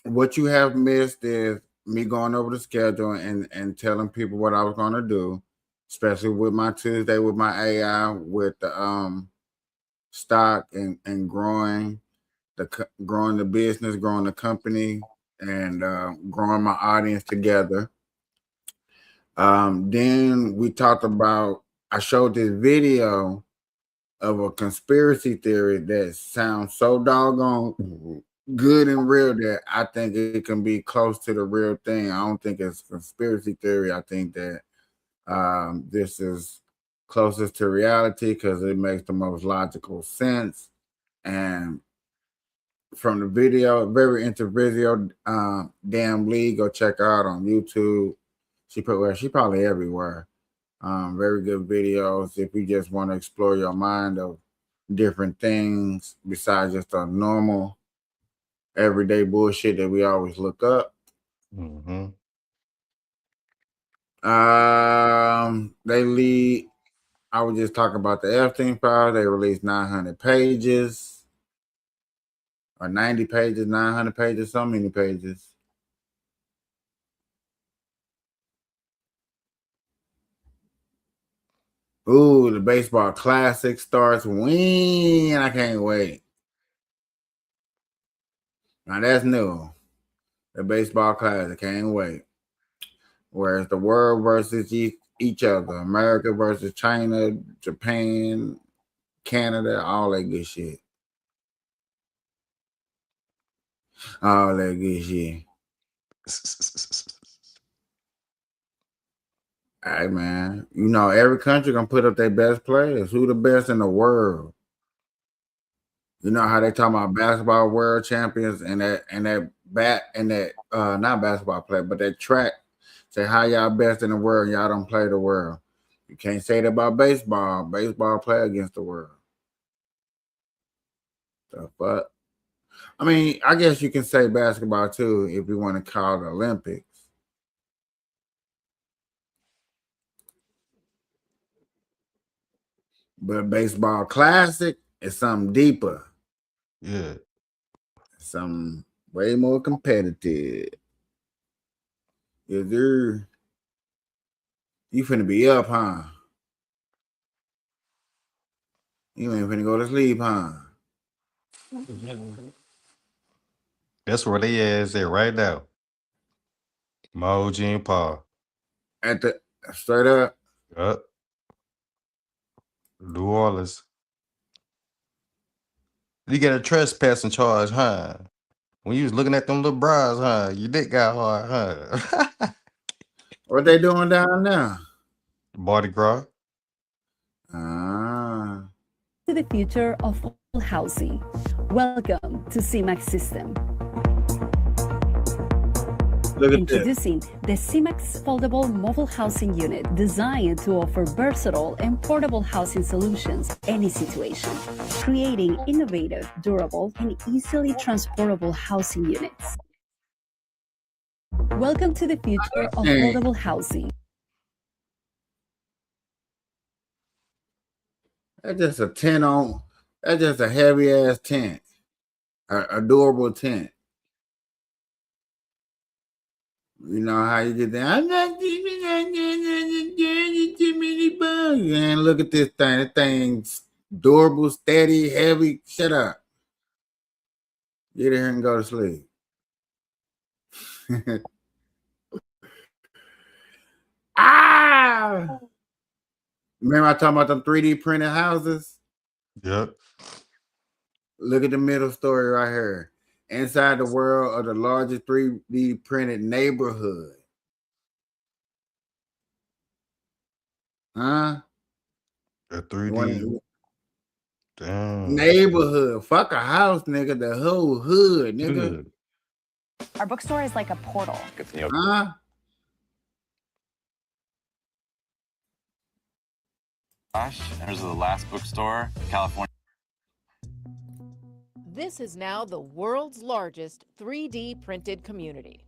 what you have missed is me going over the schedule and telling people what I was going to do, especially with my Tuesday with my AI with the stock and growing the business, growing the company, and growing my audience together. Then we talked about. I showed this video of a conspiracy theory that sounds so doggone good and real that I think it can be close to the real thing. I don't think it's conspiracy theory. I think that this is closest to reality because it makes the most logical sense. And from the video, very into video, damn Lee, go check her out on YouTube. She probably everywhere. Very good videos if you just want to explore your mind of different things besides just the normal everyday bullshit that we always look up. Mm-hmm. They lead. I was just talking about the Epstein file. They released 900 pages or 90 pages, 900 pages, so many pages. Ooh, the baseball classic starts when? I can't wait. Now that's new. The baseball classic, can't wait. Whereas the world versus each other, America versus China, Japan, Canada, all that good shit. All that good shit. All right, man. You know, every country gonna put up their best players. Who the best in the world? You know how they talk about basketball world champions and that not basketball player, but that track. Say how y'all best in the world, y'all don't play the world. You can't say that about baseball. Baseball play against the world. The fuck? I mean, I guess you can say basketball too if you want to call it Olympics. But baseball classic is something deeper. Yeah. Something way more competitive. Is there you finna be up, huh? You ain't finna go to sleep, huh? That's where they is at right now. Moji and Paul. At the straight up. Yup. New Orleans. You get a trespassing charge, huh? When you was looking at them little bras, huh? Your dick got hard, huh? What they doing down there? Mardi Gras. Ah. To the future of housing. Welcome to CMAX System. Look at Introducing the CMAX Foldable Mobile Housing Unit, designed to offer versatile and portable housing solutions any situation, creating innovative, durable, and easily transportable housing units. Welcome to the future of foldable housing. That's just a tent on. That's just a heavy ass tent. A durable tent. You know how you get there. I'm not too many bugs. And look at this thing. That thing's durable, steady, heavy. Shut up. Get in here and go to sleep. Ah! Remember I talking about them 3D printed houses? Yep. Look at the middle story right here. Inside the world of the largest 3D printed neighborhood. Huh? A 3D. Damn. Neighborhood. Fuck a house, nigga. The whole hood, nigga. Good. Our bookstore is like a portal. Huh? There's the last bookstore in California. This is now the world's largest 3D printed community.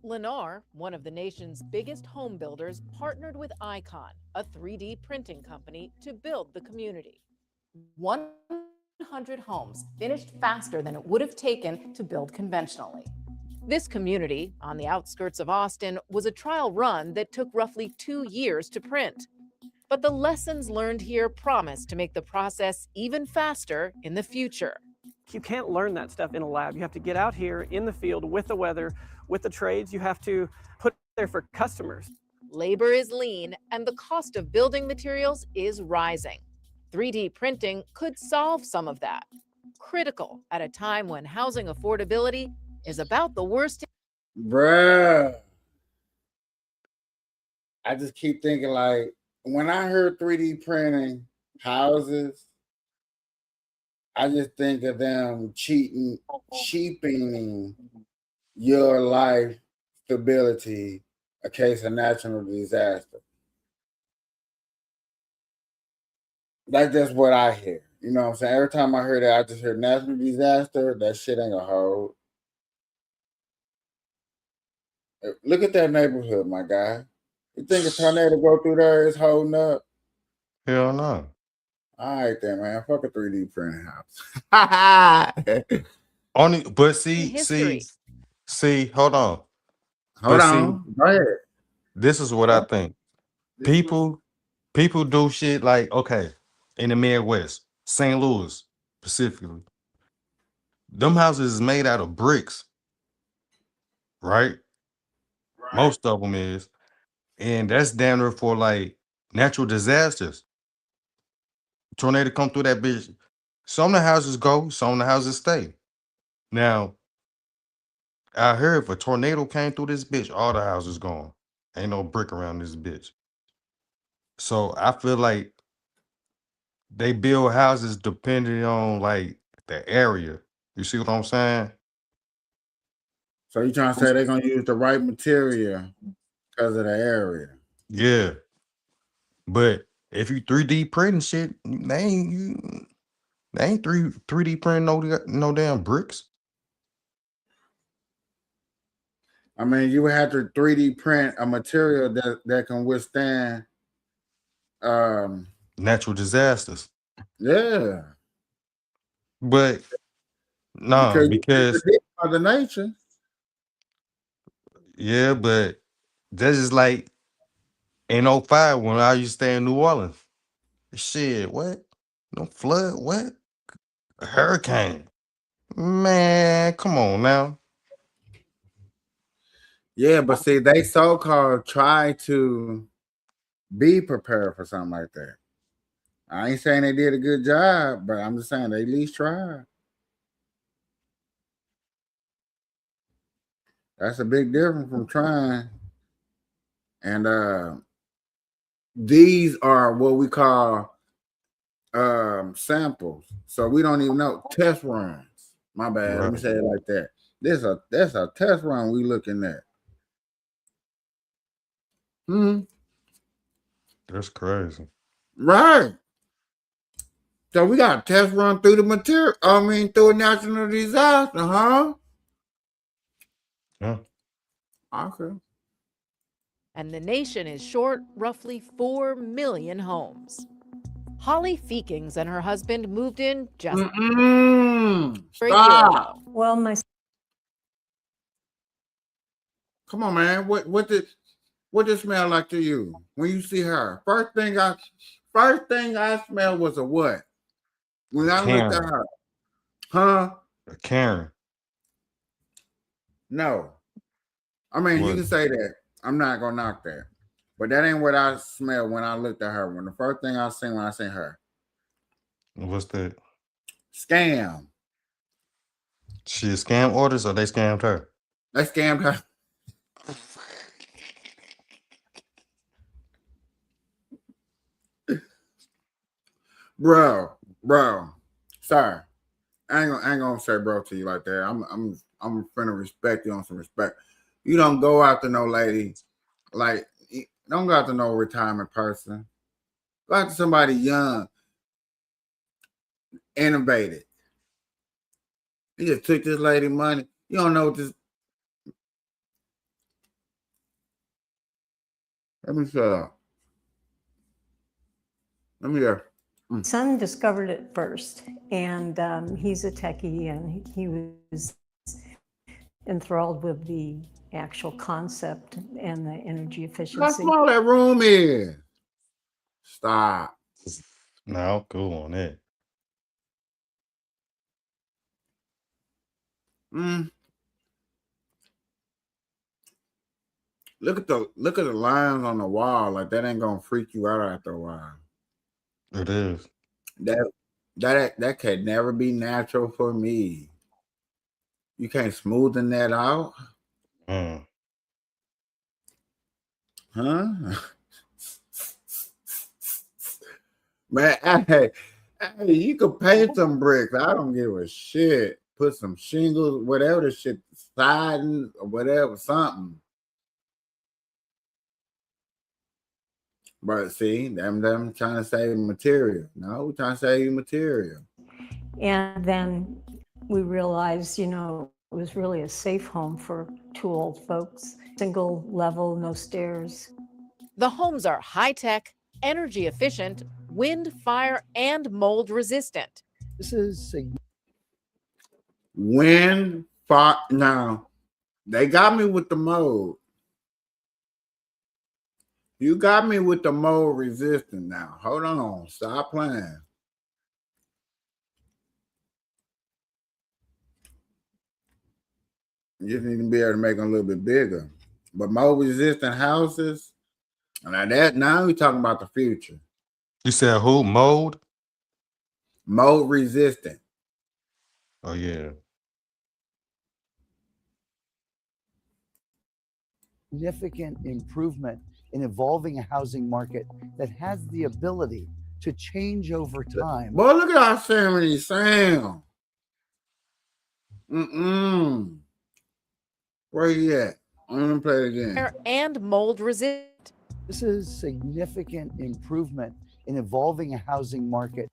Lennar, one of the nation's biggest home builders, partnered with Icon, a 3D printing company, to build the community. 100 homes finished faster than it would have taken to build conventionally. This community, on the outskirts of Austin, was a trial run that took roughly 2 years to print. But the lessons learned here promise to make the process even faster in the future. You can't learn that stuff in a lab. You have to get out here in the field with the weather, with the trades. You have to put it there for customers. Labor is lean and the cost of building materials is rising. 3D printing could solve some of that. Critical at a time when housing affordability is about the worst. Bruh. I just keep thinking, like, when I heard 3D printing houses, I just think of them cheapening your life stability in case of natural disaster. That's just what I hear. You know what I'm saying? Every time I hear that, I just hear natural disaster. That shit ain't gonna hold. Look at that neighborhood, my guy. You think a tornado go through there is holding up? Hell no. All right then, man. Fuck a 3D printing house. Only, but In see, history. hold on. Hold But see, on. Go ahead. this is what I think. People do shit like, okay, in the Midwest, St. Louis specifically. Them houses is made out of bricks, right? Most of them is. And that's damn near for like natural disasters. Tornado come through that bitch. Some of the houses go, some of the houses stay. Now, I heard if a tornado came through this bitch, all the houses gone. Ain't no brick around this bitch. So I feel like they build houses depending on like the area. You see what I'm saying? So you trying to say they're gonna use the right material because of the area? Yeah. But if you 3D printing shit, they ain't 3D printing no damn bricks. I mean, you would have to 3D print a material that can withstand. Natural disasters. Yeah. But no, because of the nature. yeah, but that's just like in '05 when I used to stay in New Orleans. Shit, what? No flood? What? A hurricane? Man, come on now. Yeah, but see, they so-called try to be prepared for something like that. I ain't saying they did a good job, but I'm just saying they at least tried. That's a big difference from trying. And these are what we call samples. So we don't even know test runs. My bad. Let me Right. say it like that. That's a test run we looking at. That's crazy. Right. So we got a test run through the material. I mean, through a natural disaster, huh? Yeah. Okay. And the nation is short roughly 4 million homes. Holly Feekings and her husband moved in just a year Stop. ago. Well, my Come on, man. What did smell like to you when you see her? First thing I smelled was a what? When I looked at Karen. her. Huh? Karen. No. I mean, you What? can say that. I'm not gonna knock that. But that ain't what I smelled when I looked at her. When the first thing I seen when I seen her. What's that? Scam. She scam orders or they scammed her? They scammed her. Bro. Sorry. I ain't gonna say bro to you like that. I'm finna respect you on some respect. You don't go after no lady, like don't go after no retirement person. Go after somebody young, innovative. You just took this lady money. You don't know what this. Let me shut up. Let me hear. son discovered it first, and he's a techie, and he was enthralled with the actual concept and the energy How efficiency. small that room is. Stop. No, cool on that. Look at the lines on the wall. Like that ain't gonna freak you out after a while. It is. That could never be natural for me. You can't smoothen that out, huh? Man, hey, you could paint some bricks. I don't give a shit. Put some shingles, whatever the shit, siding or whatever, something. But see, them trying to save material. No, we're trying to save material. And then we realized, it was really a safe home for two old folks. Single level, no stairs. The homes are high-tech, energy efficient, wind, fire, and mold resistant. This is Wind, fire. Now, they got me with the mold. You got me with the mold resistant now. Hold on. Stop playing. You just need to be able to make them a little bit bigger. But mold resistant houses, now we're talking about the future. You said who? Mold? Mold resistant. Oh yeah. significant improvement in evolving a housing market that has the ability to change over time. Boy, look at our Yosemite Sam. Where you at? I'm gonna play it again. And mold resistant. This is significant improvement in evolving a housing market.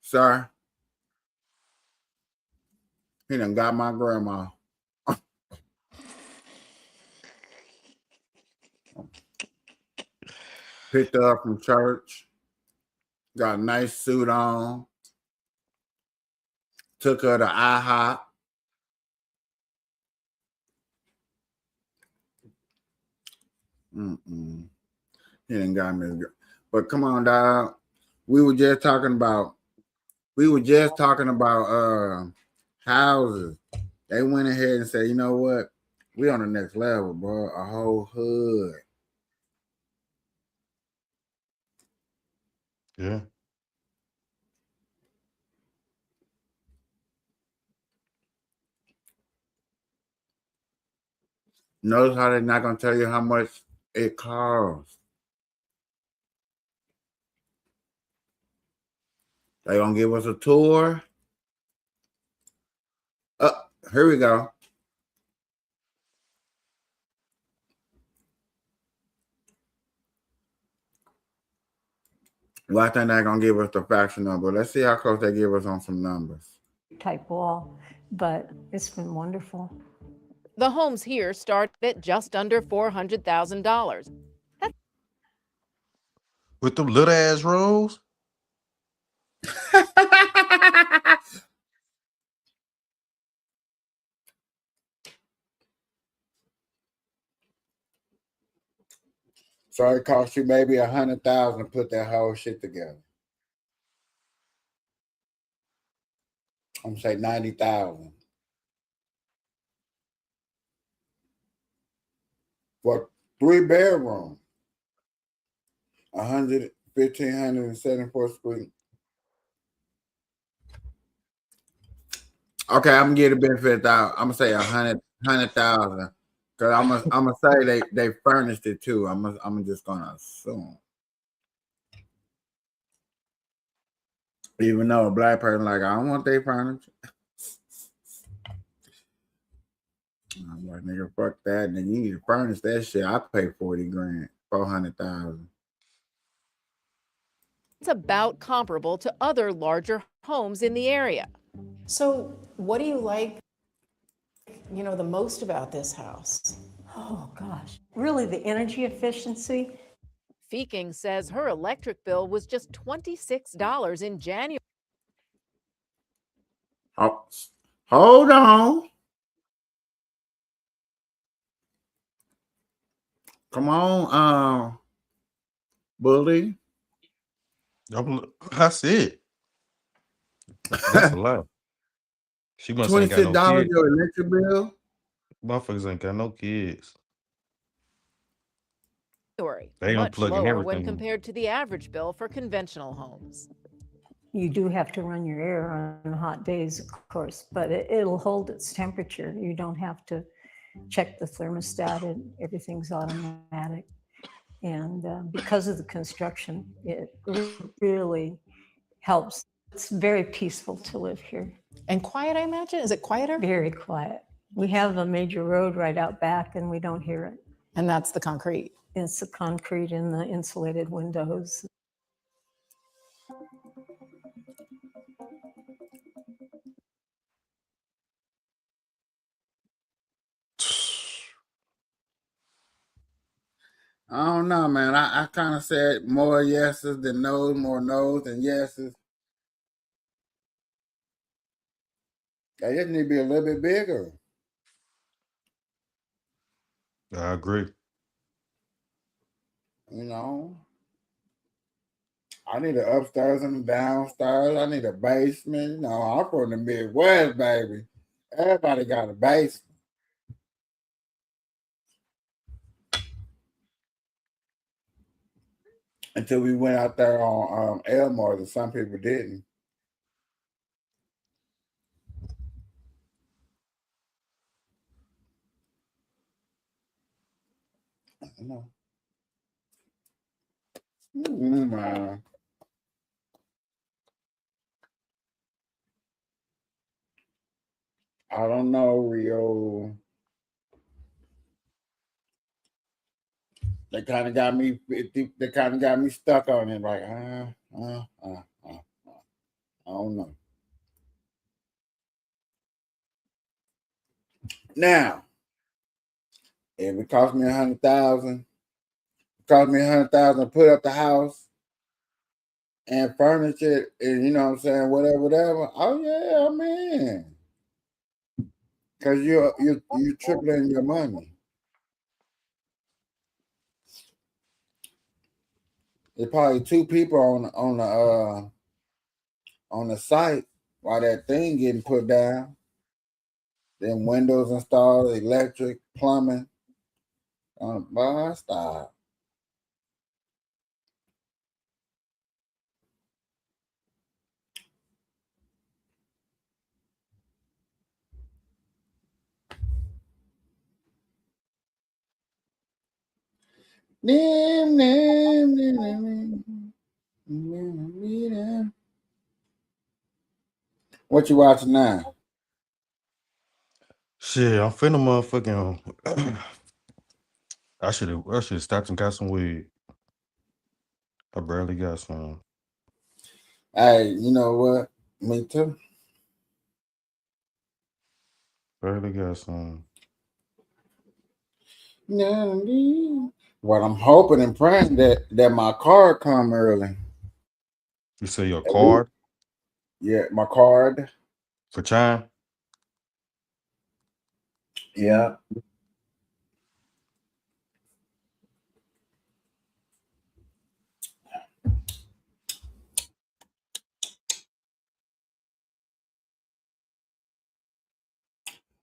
Sorry. He done got my grandma. Picked her up from church. Got a nice suit on. Took her to IHOP. He done got me. But come on, dog. We were just talking about houses. They went ahead and said, you know what? We on the next level, bro. A whole hood. Yeah. Notice how they're not gonna tell you how much it costs. They gonna give us a tour. Here we go. Well, I think they're gonna give us the fraction number. Let's see how close they give us on some numbers. Type wall, but it's been wonderful. The homes here start at just under $400,000. With them little ass rolls? So it cost you maybe $100,000 to put that whole shit together. I'm gonna say 90,000. For 3-bedroom. 1,574 square. Okay, I'm gonna get a benefit out. I'm gonna say 100,000. Cause I'm gonna say they furnished it too. I'm just gonna assume. Even though a black person like, I don't want their furniture. I'm like, nigga, fuck that. Nigga, you need to furnish that shit. I pay 40 grand, 400,000. It's about comparable to other larger homes in the area. So what do you like, the most about this house? Oh gosh, really the energy efficiency. Feeking says her electric bill was just $26 in January. Oh, hold on. Come on, bully. I see it. That's a lot. She must ain't got no $26 kids. your electric bill? Motherfuckers ain't got no kids. They Much unplugging lower everything. when compared to the average bill for conventional homes. You do have to run your air on hot days, of course, but it'll hold its temperature. You don't have to check the thermostat, and everything's automatic. And because of the construction, it really helps. It's very peaceful to live here. And quiet, I imagine? Is it quieter? Very quiet. We have a major road right out back and we don't hear it. And that's the concrete. It's the concrete and the insulated windows. I don't know, man. I kind of said more yeses than no's, more no's than yeses. They just need to be a little bit bigger. I agree. You know, I need an upstairs and a downstairs. I need a basement. You know, I'm from the Midwest, baby. Everybody got a basement. Until we went out there on Elmore, and some people didn't. I know. Man. I don't know, Rio. They kind of got me. They kind of got me stuck on it. Like, I don't know. Now, if it cost me 100,000, cost me 100,000 to put up the house and furnish it, and you know what I'm saying, whatever. Oh yeah, man. Because you tripling your money. There's probably two people on the site while that thing getting put down. Then windows installed, electric, plumbing. Boy, stop. What you watching now? Shit, I'm finna motherfucking. I should stopped and got some weed. I barely got some. Hey, you know what? Me too. Barely got some. What I'm hoping and praying that my card come early. You say your card Yeah, my card. for Chime? Yeah.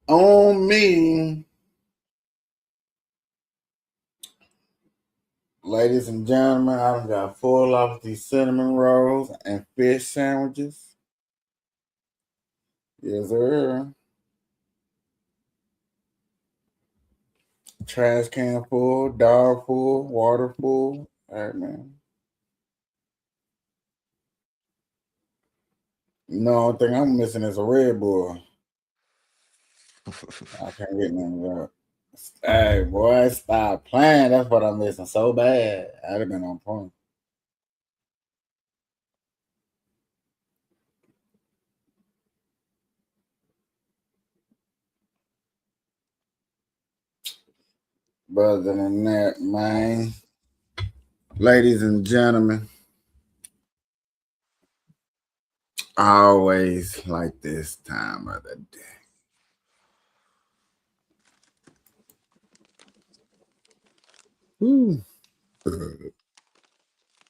On me. Ladies and gentlemen, I done got full off these cinnamon rolls and fish sandwiches. Yes, sir. Trash can full, dog full, water full. All right, man. You know, only thing I'm missing is a Red Bull. I can't get none of that. Hey, boy, stop playing. That's what I'm missing so bad. I'd have been on point. But other than that, man, ladies and gentlemen, always like this time of the day. Ooh.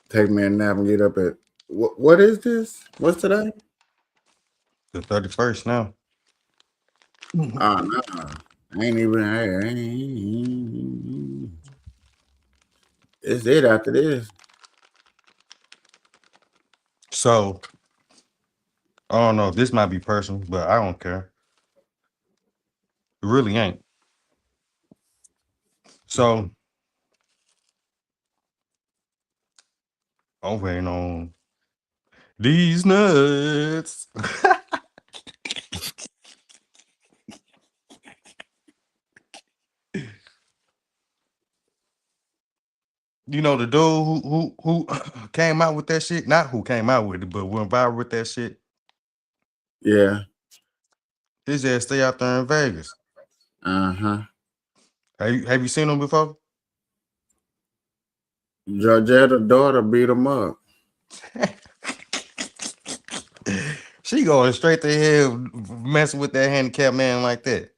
Take me a nap and get up at what is this? What's today? The 31st now. Oh no. I ain't even I ain't, it's it after this. So I don't know. This might be personal, but I don't care. It really ain't. So I'm waiting on these nuts. You know the dude who came out with that shit? Not who came out with it, but went viral with that shit. Yeah. His ass stay out there in Vegas. Uh-huh. Have you seen him before? Georgetta's daughter beat him up. She going straight to hell, messing with that handicapped man like that.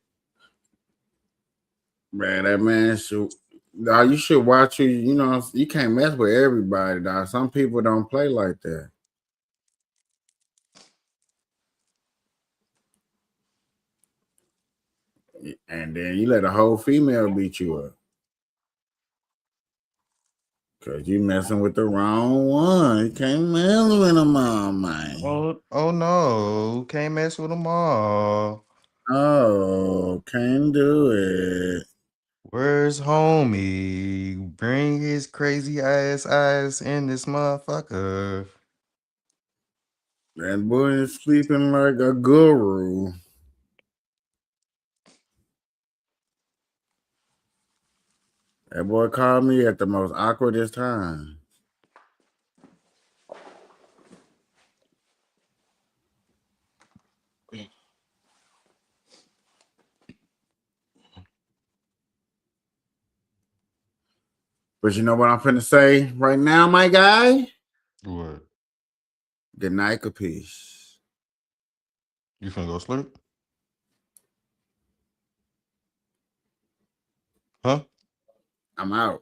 Man, that man should. Dog, you should watch you. You know, you can't mess with everybody, dog. Some people don't play like that. And then you let a whole female beat you up. Cause you messing with the wrong one. You can't mess with them all, man. Oh no, can't mess with them all. Oh, can't do it. Where's homie? Bring his crazy ass eyes in this motherfucker. That boy is sleeping like a guru. That boy called me at the most awkwardest time. But you know what I'm finna say right now, my guy? What? Good night, Kapeash. You finna go sleep? Huh? I'm out.